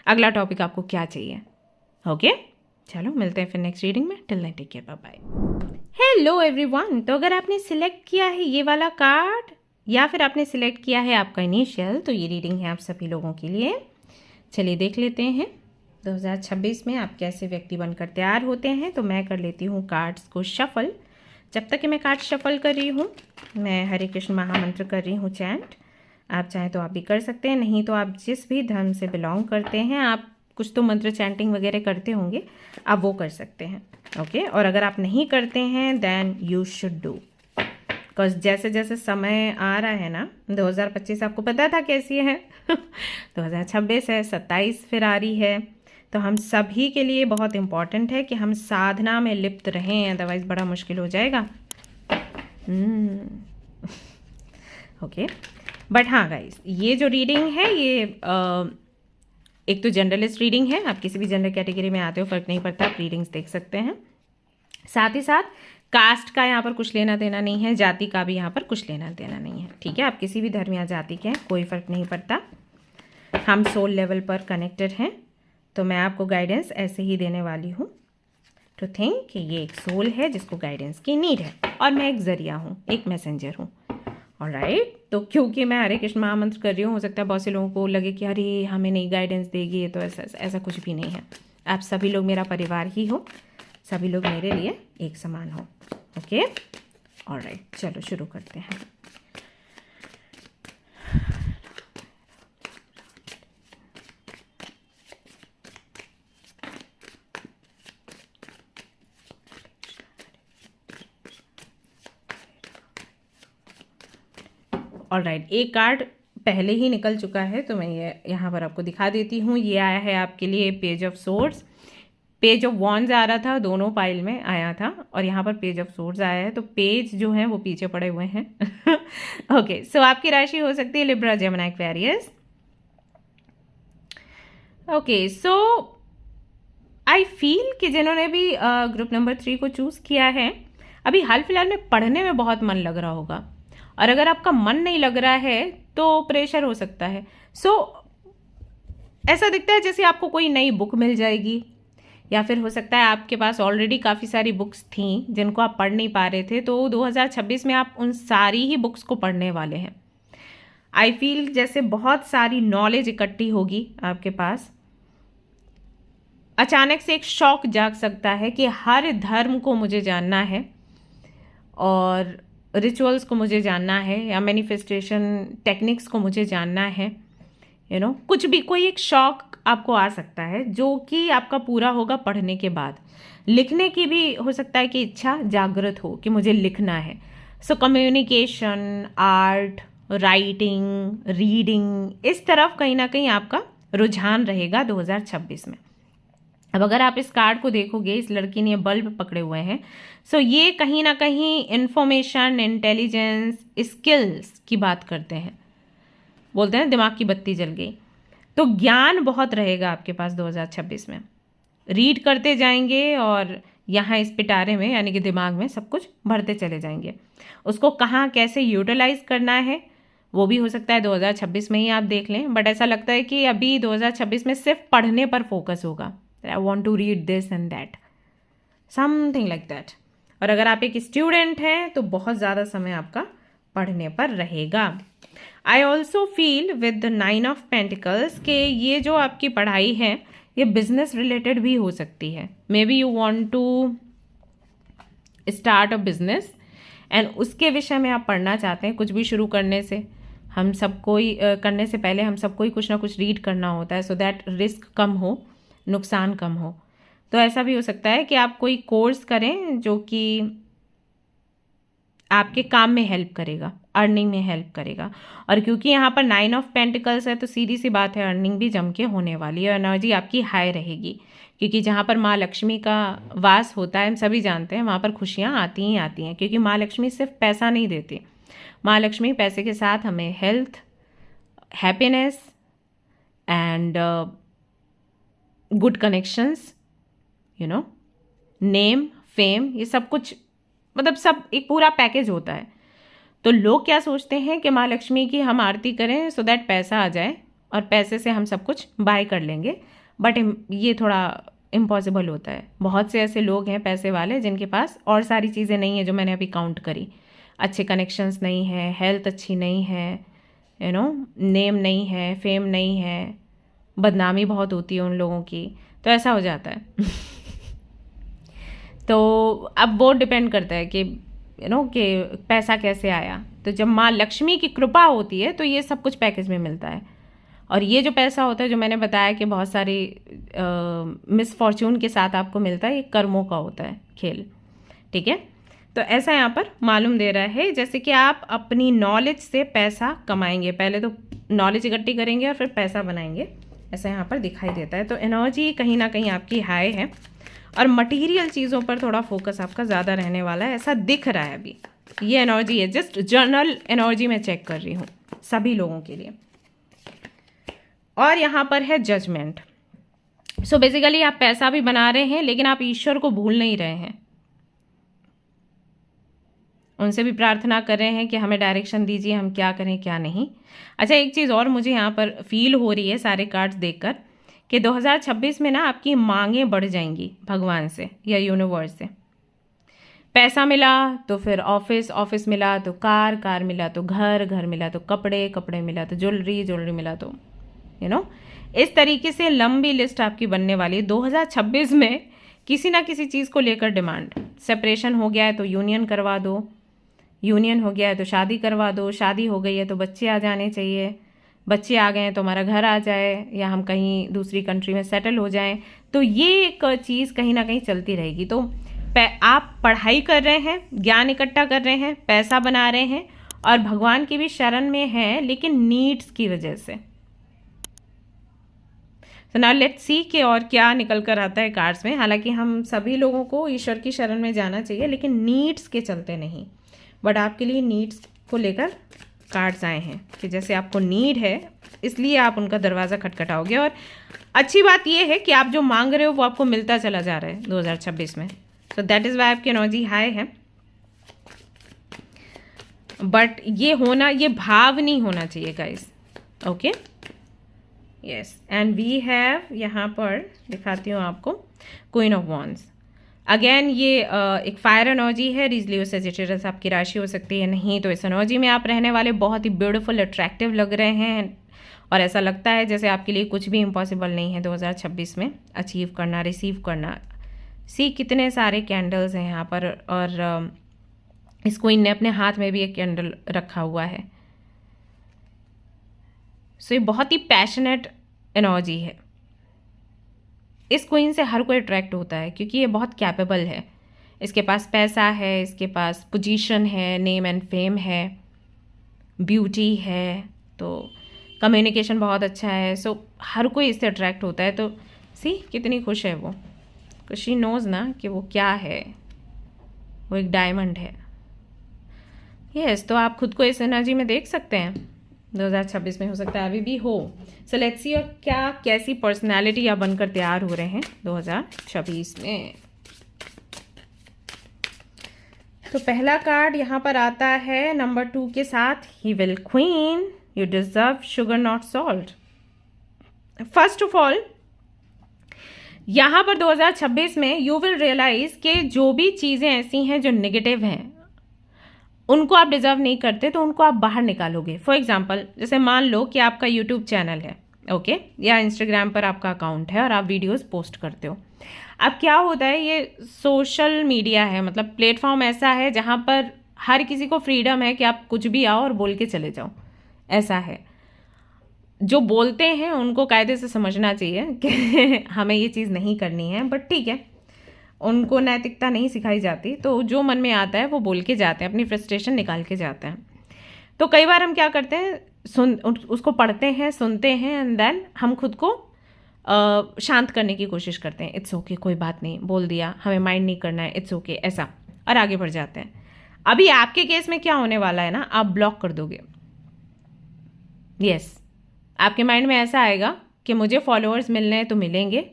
S1: अगला टॉपिक आपको क्या चाहिए। ओके, चलो मिलते हैं फिर नेक्स्ट रीडिंग में। Till then take care, bye bye. Hello everyone. तो अगर आपने सिलेक्ट किया है ये वाला कार्ड, या फिर आपने सिलेक्ट किया है आपका इनिशियल, तो ये रीडिंग है आप सभी लोगों के लिए। चलिए देख लेते हैं 2026 में आप कैसे व्यक्ति बनकर तैयार होते हैं। तो मैं कर लेती हूँ कार्ड्स को शफल, जब तक कि मैं कार्ड शफल कर रही हूँ, मैं हरे कृष्ण महामंत्र कर रही हूँ चैंट। आप चाहें तो आप भी कर सकते हैं, नहीं तो आप जिस भी धर्म से बिलोंग करते हैं, आप कुछ तो मंत्र चैंटिंग वगैरह करते होंगे, आप वो कर सकते हैं। ओके, और अगर आप नहीं करते हैं then you should do, because जैसे जैसे समय आ रहा है ना, 2025 आपको पता था कैसी है 2026 है, 27 फिर आ रही है, तो हम सभी के लिए बहुत इम्पॉर्टेंट है कि हम साधना में लिप्त रहें, अदरवाइज बड़ा मुश्किल हो जाएगा। ओके, बट हाँ गाइस, ये जो रीडिंग है ये एक तो जनरलिस्ट रीडिंग है, आप किसी भी जनरल कैटेगरी में आते हो फ़र्क नहीं पड़ता, आप रीडिंग्स देख सकते हैं। साथ ही साथ कास्ट का यहाँ पर कुछ लेना देना नहीं है, जाति का भी यहाँ पर कुछ लेना देना नहीं है, ठीक है। आप किसी भी धर्म या जाति के हैं, कोई फ़र्क नहीं पड़ता, हम सोल लेवल पर कनेक्टेड हैं। तो मैं आपको गाइडेंस ऐसे ही देने वाली हूँ टू थिंक कि ये एक सोल है जिसको गाइडेंस की नीड है, और मैं एक ज़रिया हूँ, एक मैसेंजर हूँ। ऑलराइट, तो क्योंकि मैं हरे कृष्ण महामंत्र कर रही हूँ, हो सकता है बहुत से लोगों को लगे कि अरे हमें नहीं गाइडेंस देगी, तो ऐसा कुछ भी नहीं है। आप सभी लोग मेरा परिवार ही हो, सभी लोग मेरे लिए एक समान हो। ओके, ऑलराइट, चलो शुरू करते हैं। ऑलराइट, एक कार्ड पहले ही निकल चुका है, तो मैं ये यहाँ पर आपको दिखा देती हूँ। ये आया है आपके लिए page of swords, page of wands आ रहा था, दोनों पाइल में आया था, और यहाँ पर पेज ऑफ सोर्ड्स आया है, तो पेज जो है वो पीछे पड़े हुए हैं। ओके, सो आपकी राशि हो सकती है Libra, Gemini, Aquarius. Okay, so I feel कि जिन्होंने भी ग्रुप नंबर 3 को चूज़ किया है, अभी हाल फिलहाल में पढ़ने में बहुत मन लग रहा होगा, और अगर आपका मन नहीं लग रहा है तो प्रेशर हो सकता है। सो ऐसा दिखता है जैसे आपको कोई नई बुक मिल जाएगी, या फिर हो सकता है आपके पास ऑलरेडी काफ़ी सारी बुक्स थी जिनको आप पढ़ नहीं पा रहे थे, तो 2026 में आप उन सारी ही बुक्स को पढ़ने वाले हैं। आई फील जैसे बहुत सारी नॉलेज इकट्ठी होगी आपके पास। अचानक से एक शौक जाग सकता है कि हर धर्म को मुझे जानना है, और रिचुअल्स को मुझे जानना है, या मैनिफेस्टेशन टेक्निक्स को मुझे जानना है। कुछ भी, कोई एक शौक आपको आ सकता है जो कि आपका पूरा होगा पढ़ने के बाद। लिखने की भी हो सकता है कि इच्छा जागृत हो कि मुझे लिखना है। So communication, art, writing, reading, इस तरफ कहीं ना कहीं आपका रुझान रहेगा 2026 में। अब अगर आप इस कार्ड को देखोगे, इस लड़की ने बल्ब पकड़े हुए हैं, सो ये कहीं ना कहीं इंफॉर्मेशन, इंटेलिजेंस, स्किल्स की बात करते हैं। बोलते हैं दिमाग की बत्ती जल गई, तो ज्ञान बहुत रहेगा आपके पास 2026 में। रीड करते जाएंगे और यहाँ इस पिटारे में यानी कि दिमाग में सब कुछ भरते चले जाएंगे। उसको कहाँ कैसे यूटिलाइज करना है वो भी हो सकता है 2026 में ही आप देख लें, बट ऐसा लगता है कि अभी 2026 में सिर्फ पढ़ने पर फोकस होगा। I want to read this and that, something like that. और अगर आप एक स्टूडेंट हैं तो बहुत ज़्यादा समय आपका पढ़ने पर रहेगा। I also feel with the 9 of pentacles के ये जो आपकी पढ़ाई है ये बिजनेस रिलेटेड भी हो सकती है। Maybe you want to start a business and उसके विषय में आप पढ़ना चाहते हैं। कुछ भी शुरू करने से हम सबको ही करने से पहले हम सबको ही कुछ ना कुछ रीड करना होता है, सो दैट रिस्क कम हो, नुकसान कम हो। तो ऐसा भी हो सकता है कि आप कोई कोर्स करें जो कि आपके काम में हेल्प करेगा, अर्निंग में हेल्प करेगा। और क्योंकि यहाँ पर 9 ऑफ पेंटिकल्स है तो सीधी सी बात है, अर्निंग भी जम के होने वाली है, एनर्जी आपकी हाई रहेगी। क्योंकि जहाँ पर माँ लक्ष्मी का वास होता है, हम सभी जानते हैं, वहाँ पर खुशियाँ आती ही आती हैं। क्योंकि माँ लक्ष्मी सिर्फ पैसा नहीं देती, माँ लक्ष्मी पैसे के साथ हमें health, happiness and good connections, name, fame, ये सब कुछ, मतलब सब एक पूरा पैकेज होता है। तो लोग क्या सोचते हैं कि माँ लक्ष्मी की हम आरती करें सो दैट पैसा आ जाए और पैसे से हम सब कुछ बाय कर लेंगे, बट ये थोड़ा इम्पॉसिबल होता है। बहुत से ऐसे लोग हैं पैसे वाले जिनके पास और सारी चीज़ें नहीं है जो मैंने अभी काउंट करी। अच्छे कनेक्शंस नहीं है, हेल्थ अच्छी नहीं है, नेम नहीं है, फेम नहीं है, बदनामी बहुत होती है उन लोगों की, तो ऐसा हो जाता है। तो अब वो डिपेंड करता है कि कि पैसा कैसे आया। तो जब माँ लक्ष्मी की कृपा होती है तो ये सब कुछ पैकेज में मिलता है। और ये जो पैसा होता है जो मैंने बताया कि बहुत सारी मिसफॉर्चून के साथ आपको मिलता है, ये कर्मों का होता है खेल, ठीक है। तो ऐसा यहाँ पर मालूम दे रहा है जैसे कि आप अपनी नॉलेज से पैसा कमाएंगे, पहले तो नॉलेज इकट्ठी करेंगे और फिर पैसा बनाएंगे, ऐसा यहाँ पर दिखाई देता है। तो एनर्जी कहीं ना कहीं आपकी हाई है और मटेरियल चीज़ों पर थोड़ा फोकस आपका ज़्यादा रहने वाला है, ऐसा दिख रहा है अभी। ये एनर्जी है, जस्ट जनरल एनर्जी मैं चेक कर रही हूँ सभी लोगों के लिए। और यहाँ पर है जजमेंट। सो बेसिकली आप पैसा भी बना रहे हैं लेकिन आप ईश्वर को भूल नहीं रहे हैं, उनसे भी प्रार्थना कर रहे हैं कि हमें डायरेक्शन दीजिए, हम क्या करें क्या नहीं। अच्छा, एक चीज़ और मुझे यहाँ पर फील हो रही है सारे कार्ड्स देखकर कि 2026 में ना आपकी मांगें बढ़ जाएंगी भगवान से या यूनिवर्स से। पैसा मिला तो फिर ऑफिस मिला तो कार मिला तो घर मिला तो कपड़े मिला तो ज्वेलरी मिला तो इस तरीके से लंबी लिस्ट आपकी बनने वाली है 2026 में। किसी ना किसी चीज़ को लेकर डिमांड, सेपरेशन हो गया है तो यूनियन करवा दो, यूनियन हो गया है तो शादी करवा दो, शादी हो गई है तो बच्चे आ जाने चाहिए, बच्चे आ गए हैं तो हमारा घर आ जाए या हम कहीं दूसरी कंट्री में सेटल हो जाएं। तो ये एक चीज़ कहीं ना कहीं चलती रहेगी। तो आप पढ़ाई कर रहे हैं, ज्ञान इकट्ठा कर रहे हैं, पैसा बना रहे हैं और भगवान की भी शरण में हैं, लेकिन नीड्स की वजह से। तो नाउ लेट्स सी कि और क्या निकल कर आता है कार्ड्स में। हालांकि हम सभी लोगों को ईश्वर की शरण में जाना चाहिए लेकिन नीड्स के चलते नहीं, बट आपके लिए नीड्स को लेकर कार्ड्स आए हैं कि जैसे आपको नीड है इसलिए आप उनका दरवाज़ा खटखटाओगे। और अच्छी बात यह है कि आप जो मांग रहे हो वो आपको मिलता चला जा रहा है 2026 में। सो दैट इज़ वाई आपकी एनर्जी हाई है। बट ये भाव नहीं होना चाहिए guys, okay. Yes, and we have यहाँ पर दिखाती हूँ आपको क्वीन ऑफ वॉन्ड्स। अगेन ये एक फायर एनर्जी है, रीजली सेजिटेरियस आपकी राशि हो सकती है, नहीं तो इस एनर्जी में आप रहने वाले बहुत ही ब्यूटीफुल अट्रैक्टिव लग रहे हैं और ऐसा लगता है जैसे आपके लिए कुछ भी इम्पॉसिबल नहीं है 2026 में अचीव करना, रिसीव करना। सी कितने सारे कैंडल्स हैं यहाँ पर और इस क्वीन ने अपने हाथ में भी एक कैंडल रखा हुआ है। सो ये बहुत ही पैशनेट एनर्जी है। इस क्वीन से हर कोई अट्रैक्ट होता है क्योंकि ये बहुत कैपेबल है, इसके पास पैसा है, इसके पास पोजीशन है, नेम एंड फेम है, ब्यूटी है, तो कम्युनिकेशन बहुत अच्छा है। सो हर कोई इससे अट्रैक्ट होता है। तो सी कितनी खुश है वो, शी नोज़ ना कि वो क्या है, वो एक डायमंड है। यस, तो आप खुद को इस एनर्जी में देख सकते हैं 2026 में, हो सकता है अभी भी हो। सो लेट्स सी और क्या कैसी पर्सनालिटी आप बनकर तैयार हो रहे हैं 2026 में। तो पहला कार्ड यहाँ पर आता है नंबर 2 के साथ, he will queen, you deserve sugar not salt. First of all यहाँ पर 2026 में यू विल रियलाइज कि जो भी चीज़ें ऐसी हैं जो नेगेटिव हैं उनको आप डिजर्व नहीं करते तो उनको आप बाहर निकालोगे। फॉर एग्जाम्पल, जैसे मान लो कि आपका यूट्यूब चैनल है, ओके, या इंस्टाग्राम पर आपका अकाउंट है और आप वीडियोस पोस्ट करते हो। अब क्या होता है, ये सोशल मीडिया है, मतलब प्लेटफॉर्म ऐसा है जहाँ पर हर किसी को फ्रीडम है कि आप कुछ भी आओ और बोल के चले जाओ, ऐसा है। जो बोलते हैं उनको कायदे से समझना चाहिए कि हमें ये चीज़ नहीं करनी है, बट ठीक है, उनको नैतिकता नहीं सिखाई जाती, तो जो मन में आता है वो बोल के जाते हैं, अपनी फ्रस्ट्रेशन निकाल के जाते हैं। तो कई बार हम क्या करते हैं, उसको पढ़ते हैं, सुनते हैं एंड देन हम खुद को शांत करने की कोशिश करते हैं। इट्स ओके, कोई बात नहीं, बोल दिया, हमें माइंड नहीं करना है, इट्स ओके, ऐसा, और आगे बढ़ जाते हैं। अभी आपके केस में क्या होने वाला है ना, आप ब्लॉक कर दोगे। यस, आपके माइंड में ऐसा आएगा कि मुझे फॉलोअर्स मिलने हैं तो मिलेंगे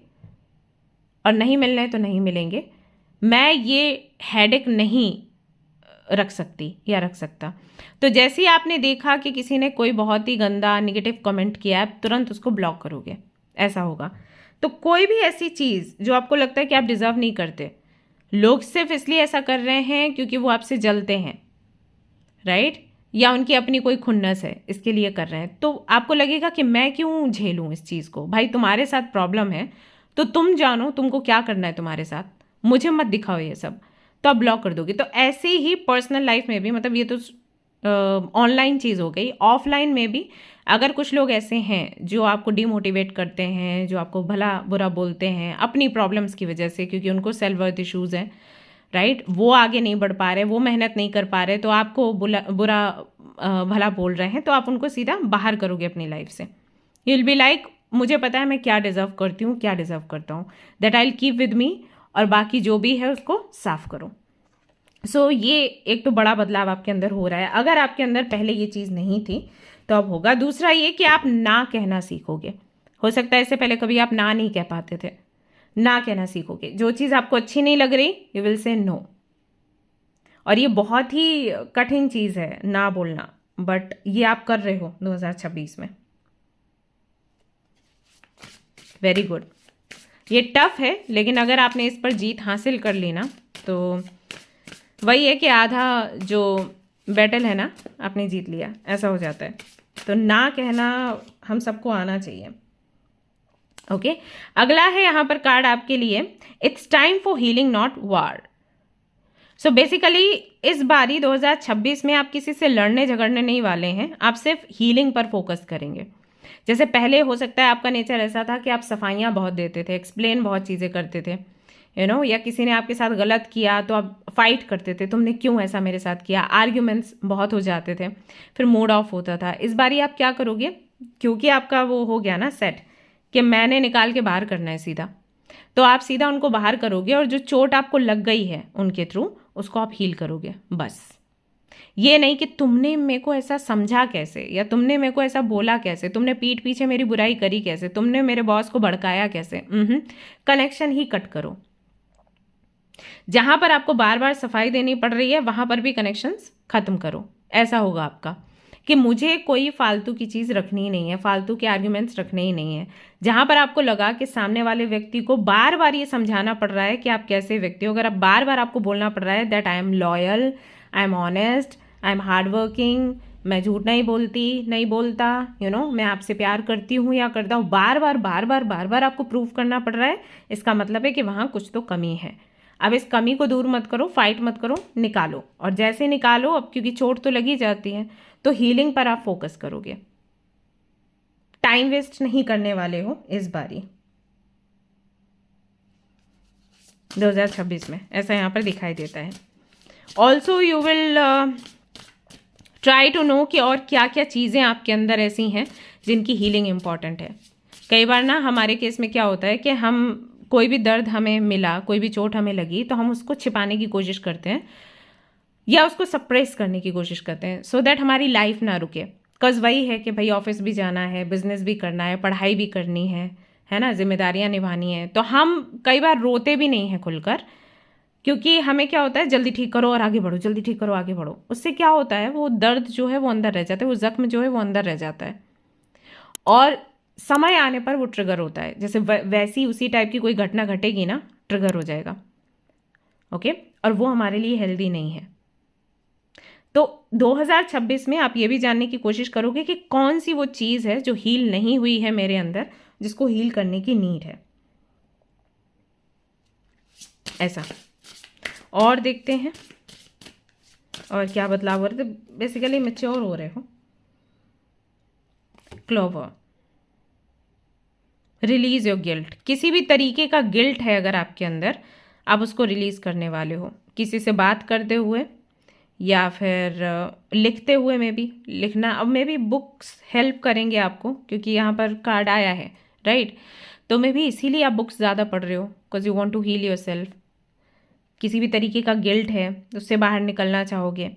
S1: और नहीं मिलने हैं तो नहीं मिलेंगे, मैं ये हेडेक नहीं रख सकती या रख सकता। तो जैसे ही आपने देखा कि किसी ने कोई बहुत ही गंदा नेगेटिव कमेंट किया है, तुरंत उसको ब्लॉक करोगे, ऐसा होगा। तो कोई भी ऐसी चीज़ जो आपको लगता है कि आप डिज़र्व नहीं करते, लोग सिर्फ इसलिए ऐसा कर रहे हैं क्योंकि वो आपसे जलते हैं, राइट, या उनकी अपनी कोई खुन्नस है, इसके लिए कर रहे हैं। तो आपको लगेगा कि मैं क्यों झेलूं इस चीज़ को। भाई, तुम्हारे साथ प्रॉब्लम है तो तुम जानो तुमको क्या करना है तुम्हारे साथ, मुझे मत दिखाओ ये सब। तो आप ब्लॉक कर दोगे। तो ऐसे ही पर्सनल लाइफ में भी, मतलब ये तो ऑनलाइन चीज़ हो गई, ऑफलाइन में भी अगर कुछ लोग ऐसे हैं जो आपको डिमोटिवेट करते हैं, जो आपको भला बुरा बोलते हैं अपनी प्रॉब्लम्स की वजह से, क्योंकि उनको सेल्फ वर्थ इश्यूज़ हैं, राइट, वो आगे नहीं बढ़ पा रहे, वो मेहनत नहीं कर पा रहे, तो आपको बुरा भला बोल रहे हैं, तो आप उनको सीधा बाहर करोगे अपनी लाइफ से। यू विल बी लाइक, मुझे पता है मैं क्या डिज़र्व करती हूँ, क्या डिज़र्व करता हूँ, that I will keep with me, और बाकी जो भी है उसको साफ करो। सो ये एक तो बड़ा बदलाव आपके अंदर हो रहा है। अगर आपके अंदर पहले ये चीज़ नहीं थी तो अब होगा। दूसरा ये कि आप ना कहना सीखोगे। हो सकता है इससे पहले कभी आप ना नहीं कह पाते थे, ना कहना सीखोगे। जो चीज़ आपको अच्छी नहीं लग रही, यू विल से नो। और ये बहुत ही कठिन चीज़ है ना बोलना, बट ये आप कर रहे हो 2026 में। Very good. ये टफ है, लेकिन अगर आपने इस पर जीत हासिल कर ली ना, तो वही है कि आधा जो बैटल है ना आपने जीत लिया, ऐसा हो जाता है। तो ना कहना हम सबको आना चाहिए। ओके, अगला है यहाँ पर कार्ड आपके लिए, it's time for healing not war. So basically इस बारी 2026 में आप किसी से लड़ने झगड़ने नहीं वाले हैं, आप सिर्फ हीलिंग पर फोकस करेंगे। जैसे पहले हो सकता है आपका नेचर ऐसा था कि आप सफाइयाँ बहुत देते थे, एक्सप्लेन बहुत चीज़ें करते थे, यू नो, या किसी ने आपके साथ गलत किया तो आप फाइट करते थे, तुमने क्यों ऐसा मेरे साथ किया, आर्ग्यूमेंट्स बहुत हो जाते थे, फिर मूड ऑफ होता था। इस बारी आप क्या करोगे, क्योंकि आपका वो हो गया ना सेट कि मैंने निकाल के बाहर करना है सीधा, तो आप सीधा उनको बाहर करोगे, और जो चोट आपको लग गई है उनके थ्रू उसको आप हील करोगे। बस ये नहीं कि तुमने मेरे को ऐसा समझा कैसे, या तुमने मेरे को ऐसा बोला कैसे, तुमने पीठ पीछे मेरी बुराई करी कैसे, तुमने मेरे बॉस को भड़काया कैसे। कनेक्शन ही कट करो। जहां पर आपको बार बार सफाई देनी पड़ रही है वहां पर भी कनेक्शंस खत्म करो। ऐसा होगा आपका कि मुझे कोई फालतू की चीज़ रखनी ही नहीं है, फालतू के आर्ग्यूमेंट्स रखने ही नहीं है। जहां पर आपको लगा कि सामने वाले व्यक्ति को बार बार ये समझाना पड़ रहा है कि आप कैसे व्यक्ति हो, अगर आप बार बार आपको बोलना पड़ रहा है that I am loyal, I am honest, I am hard working, मैं झूठ नहीं बोलती, नहीं बोलता, यू नो, मैं आपसे प्यार करती हूँ या करता हूँ, बार बार बार बार बार बार आपको प्रूव करना पड़ रहा है, इसका मतलब है कि वहाँ कुछ तो कमी है। अब इस कमी को दूर मत करो, फाइट मत करो, निकालो। और जैसे निकालो, अब क्योंकि चोट तो लगी जाती है, तो हीलिंग पर आप फोकस करोगे। टाइम वेस्ट नहीं करने वाले हो इस बारी 2026 में, ऐसा यहाँ पर दिखाई देता है। Also you will try to know कि और क्या क्या चीज़ें आपके अंदर ऐसी हैं जिनकी हीलिंग इम्पॉर्टेंट है। कई बार ना हमारे केस में क्या होता है कि हम कोई भी दर्द हमें मिला, कोई भी चोट हमें लगी, तो हम उसको छिपाने की कोशिश करते हैं या उसको सप्रेस करने की कोशिश करते हैं, सो दैट हमारी लाइफ ना रुके। बिकॉज वही है कि भाई ऑफिस भी जाना है, बिजनेस भी करना है, पढ़ाई भी करनी है ना, जिम्मेदारियां निभानी है। तो हम कई बार रोते भी नहीं हैं खुलकर, क्योंकि हमें क्या होता है, जल्दी ठीक करो और आगे बढ़ो, जल्दी ठीक करो आगे बढ़ो। उससे क्या होता है, वो दर्द जो है वो अंदर रह जाता है, वो जख्म जो है वो अंदर रह जाता है, और समय आने पर वो ट्रिगर होता है। जैसे वैसी उसी टाइप की कोई घटना घटेगी ना, ट्रिगर हो जाएगा। ओके, और वो हमारे लिए हेल्दी नहीं है। तो 2026 में आप ये भी जानने की कोशिश करोगे कि कौन सी वो चीज़ है जो हील नहीं हुई है मेरे अंदर, जिसको हील करने की नीड है। ऐसा और देखते हैं और क्या बदलाव हो रहे थे। बेसिकली मैच्योर हो रहे हो। Clover, release your guilt. किसी भी तरीके का गिल्ट है अगर आपके अंदर, आप उसको रिलीज करने वाले हो, किसी से बात करते हुए या फिर लिखते हुए। में भी लिखना, अब में भी बुक्स हेल्प करेंगे आपको, क्योंकि यहाँ पर कार्ड आया है, राइट। तो में भी इसीलिए आप बुक्स ज़्यादा पढ़ रहे हो, because you want to heal yourself. किसी भी तरीके का गिल्ट है, उससे बाहर निकलना चाहोगे।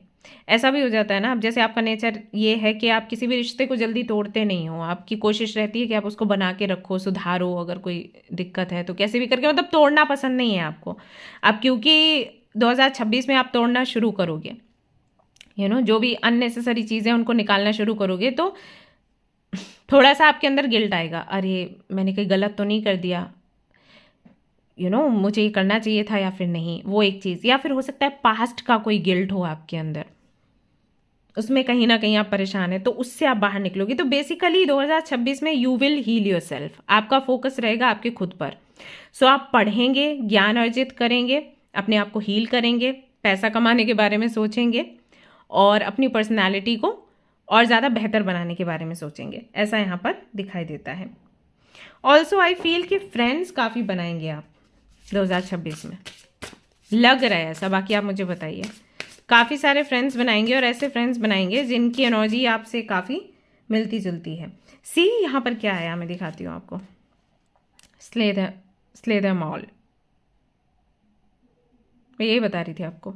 S1: ऐसा भी हो जाता है ना, अब जैसे आपका नेचर ये है कि आप किसी भी रिश्ते को जल्दी तोड़ते नहीं हो, आपकी कोशिश रहती है कि आप उसको बना के रखो, सुधारो। अगर कोई दिक्कत है तो कैसे भी करके, मतलब तोड़ना पसंद नहीं है आपको। अब क्योंकि 2026 में आप तोड़ना शुरू करोगे, यू नो, जो भी अननेसेसरी चीज़ें उनको निकालना शुरू करोगे, तो थोड़ा सा आपके अंदर गिल्ट आएगा, अरे मैंने कहीं गलत तो नहीं कर दिया, यू नो, मुझे ये करना चाहिए था या फिर नहीं, वो एक चीज़। या फिर हो सकता है पास्ट का कोई गिल्ट हो आपके अंदर, उसमें कहीं ना कहीं आप परेशान है, तो उससे आप बाहर निकलोगे। तो बेसिकली 2026 में you will heal yourself. आपका फोकस रहेगा आपके खुद पर। सो आप पढ़ेंगे, ज्ञान अर्जित करेंगे, अपने आप को हील करेंगे, पैसा कमाने के बारे में सोचेंगे और अपनी पर्सनैलिटी को और ज़्यादा बेहतर बनाने के बारे में सोचेंगे, ऐसा यहाँ पर दिखाई देता है। ऑल्सो आई फील कि फ्रेंड्स काफ़ी बनाएंगे आप 2026 में, लग रहा है ऐसा, बाकी आप मुझे बताइए। काफ़ी सारे फ्रेंड्स बनाएंगे और ऐसे फ्रेंड्स बनाएंगे जिनकी एनर्जी आपसे काफ़ी मिलती जुलती है। सी यहाँ पर क्या आया, मैं दिखाती हूँ आपको। स्ले देम ऑल, मैं यही बता रही थी आपको।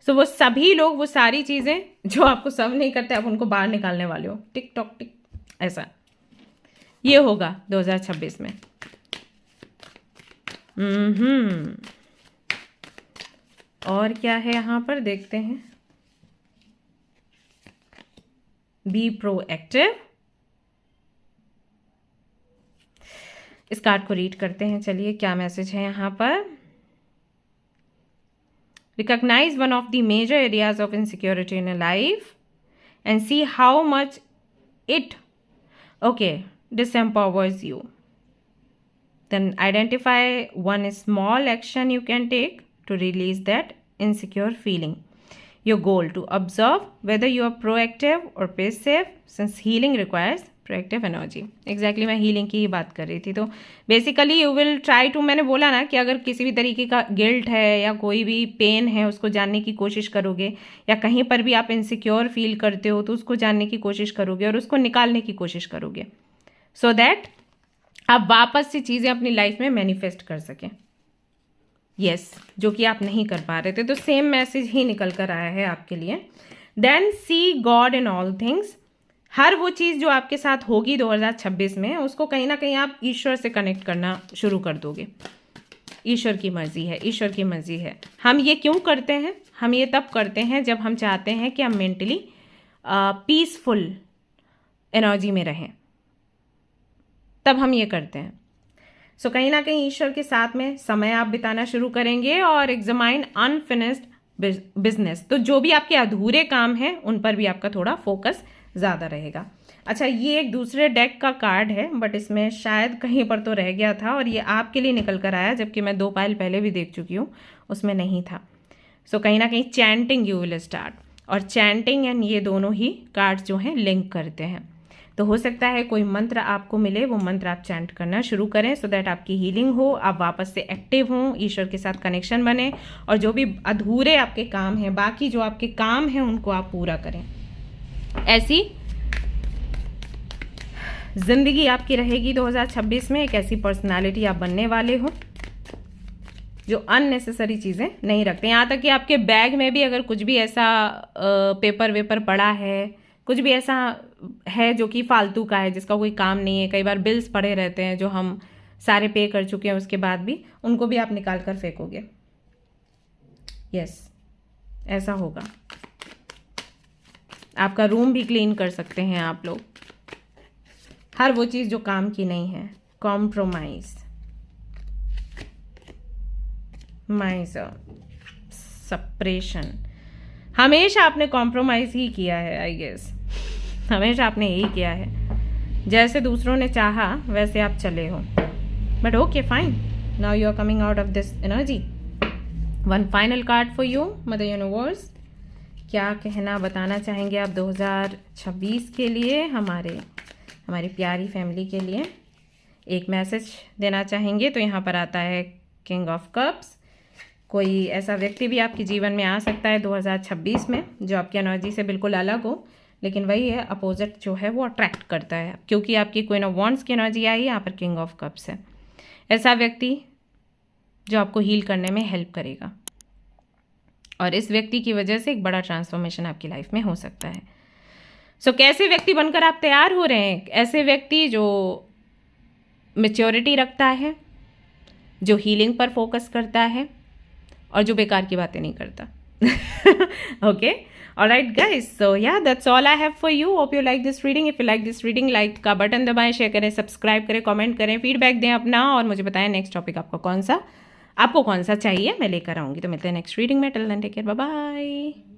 S1: सो वो सभी लोग, वो सारी चीज़ें जो आपको सर्व नहीं करते, आप उनको बाहर निकालने वाले हो। टिक टॉक टिक, ऐसा ये होगा 2026 में। और क्या है यहाँ पर, देखते हैं। बी प्रोएक्टिव, इस कार्ड को रीड करते हैं। चलिए क्या मैसेज है यहाँ पर। Recognize one of the major areas of insecurity in your life and see how much it disempowers you. Then identify one small action you can take to release that insecure feeling. Your goal to observe whether you are proactive or passive, since healing requires proactive energy. Exactly मैं healing की ही बात कर रही थी। तो basically you will try to, मैंने बोला ना कि अगर किसी भी तरीके का गिल्ट है या कोई भी पेन है उसको जानने की कोशिश करोगे, या कहीं पर भी आप इनसिक्योर फील करते हो तो उसको जानने की कोशिश करोगे और उसको निकालने की कोशिश करोगे, सो दैट आप वापस से चीज़ें अपनी लाइफ में मैनिफेस्ट कर सकें। यस, जो कि आप नहीं कर पा रहे थे। तो सेम मैसेज ही निकल कर आया है आपके लिए। Then see God in all things, हर वो चीज़ जो आपके साथ होगी 2026 में, उसको कहीं ना कहीं आप ईश्वर से कनेक्ट करना शुरू कर दोगे। ईश्वर की मर्जी है, ईश्वर की मर्जी है। हम ये क्यों करते हैं? हम ये तब करते हैं जब हम चाहते हैं कि हम मेंटली पीसफुल एनर्जी में रहें, तब हम ये करते हैं। सो कहीं ना कहीं ईश्वर के साथ में समय आप बिताना शुरू करेंगे और एग्जामाइन अनफिनिश्ड बिजनेस, तो जो भी आपके अधूरे काम हैं उन पर भी आपका थोड़ा फोकस ज़्यादा रहेगा। अच्छा, ये एक दूसरे डेक का कार्ड है, बट इसमें शायद कहीं पर तो रह गया था और ये आपके लिए निकल कर आया, जबकि मैं 2 पाइल पहले भी देख चुकी हूँ, उसमें नहीं था। सो कहीं ना कहीं चैंटिंग यू विल स्टार्ट, और चैंटिंग एंड ये दोनों ही कार्ड्स जो हैं लिंक करते हैं। तो हो सकता है कोई मंत्र आपको मिले, वो मंत्र आप चैंट करना शुरू करें, सो दैट आपकी हीलिंग हो, आप वापस से एक्टिव हों, ईश्वर के साथ कनेक्शन बने, और जो भी अधूरे आपके काम हैं, बाकी जो आपके काम हैं, उनको आप पूरा करें। ऐसी जिंदगी आपकी रहेगी 2026 में। एक ऐसी पर्सनालिटी आप बनने वाले हो जो अननेसेसरी चीज़ें नहीं रखते। यहाँ तक कि आपके बैग में भी अगर कुछ भी ऐसा पेपर वेपर पड़ा है, कुछ भी ऐसा है जो कि फालतू का है, जिसका कोई काम नहीं है, कई बार बिल्स पड़े रहते हैं जो हम सारे पे कर चुके हैं, उसके बाद भी उनको भी आप निकाल कर फेंकोगे। यस, ऐसा होगा। आपका रूम भी क्लीन कर सकते हैं आप लोग। हर वो चीज़ जो काम की नहीं है, कॉम्प्रोमाइज, सप्रेशन, हमेशा आपने कॉम्प्रोमाइज़ ही किया है। आई गेस हमेशा आपने यही किया है, जैसे दूसरों ने चाहा वैसे आप चले हो। But okay fine, now you are coming out of this energy. One final card for you, mother universe, क्या कहना बताना चाहेंगे आप 2026 के लिए, हमारी प्यारी फैमिली के लिए एक मैसेज देना चाहेंगे? तो यहाँ पर आता है किंग ऑफ कप्स। कोई ऐसा व्यक्ति भी आपके जीवन में आ सकता है 2026 में जो आपकी एनर्जी से बिल्कुल अलग हो, लेकिन वही है, अपोजिट जो है वो अट्रैक्ट करता है, क्योंकि आपकी क्वीन ऑफ वॉन्ड्स की एनर्जी आई, यहाँ पर किंग ऑफ कप्स है। ऐसा व्यक्ति जो आपको हील करने में हेल्प करेगा, और इस व्यक्ति की वजह से एक बड़ा ट्रांसफॉर्मेशन आपकी लाइफ में हो सकता है। सो कैसे व्यक्ति बनकर आप तैयार हो रहे हैं? ऐसे व्यक्ति जो मैच्योरिटी रखता है, जो हीलिंग पर फोकस करता है, और जो बेकार की बातें नहीं करता। ओके, ऑलराइट गाइस, सो या that's all I have for you. Hope you like this reading. If you like this reading, like का बटन दबाएं, शेयर करें, सब्सक्राइब करें, कमेंट करें, फीडबैक दें अपना, और मुझे बताएं नेक्स्ट टॉपिक आपको कौन सा चाहिए, मैं लेकर आऊँगी। तो मिलते हैं नेक्स्ट रीडिंग में। Till then take care, bye bye.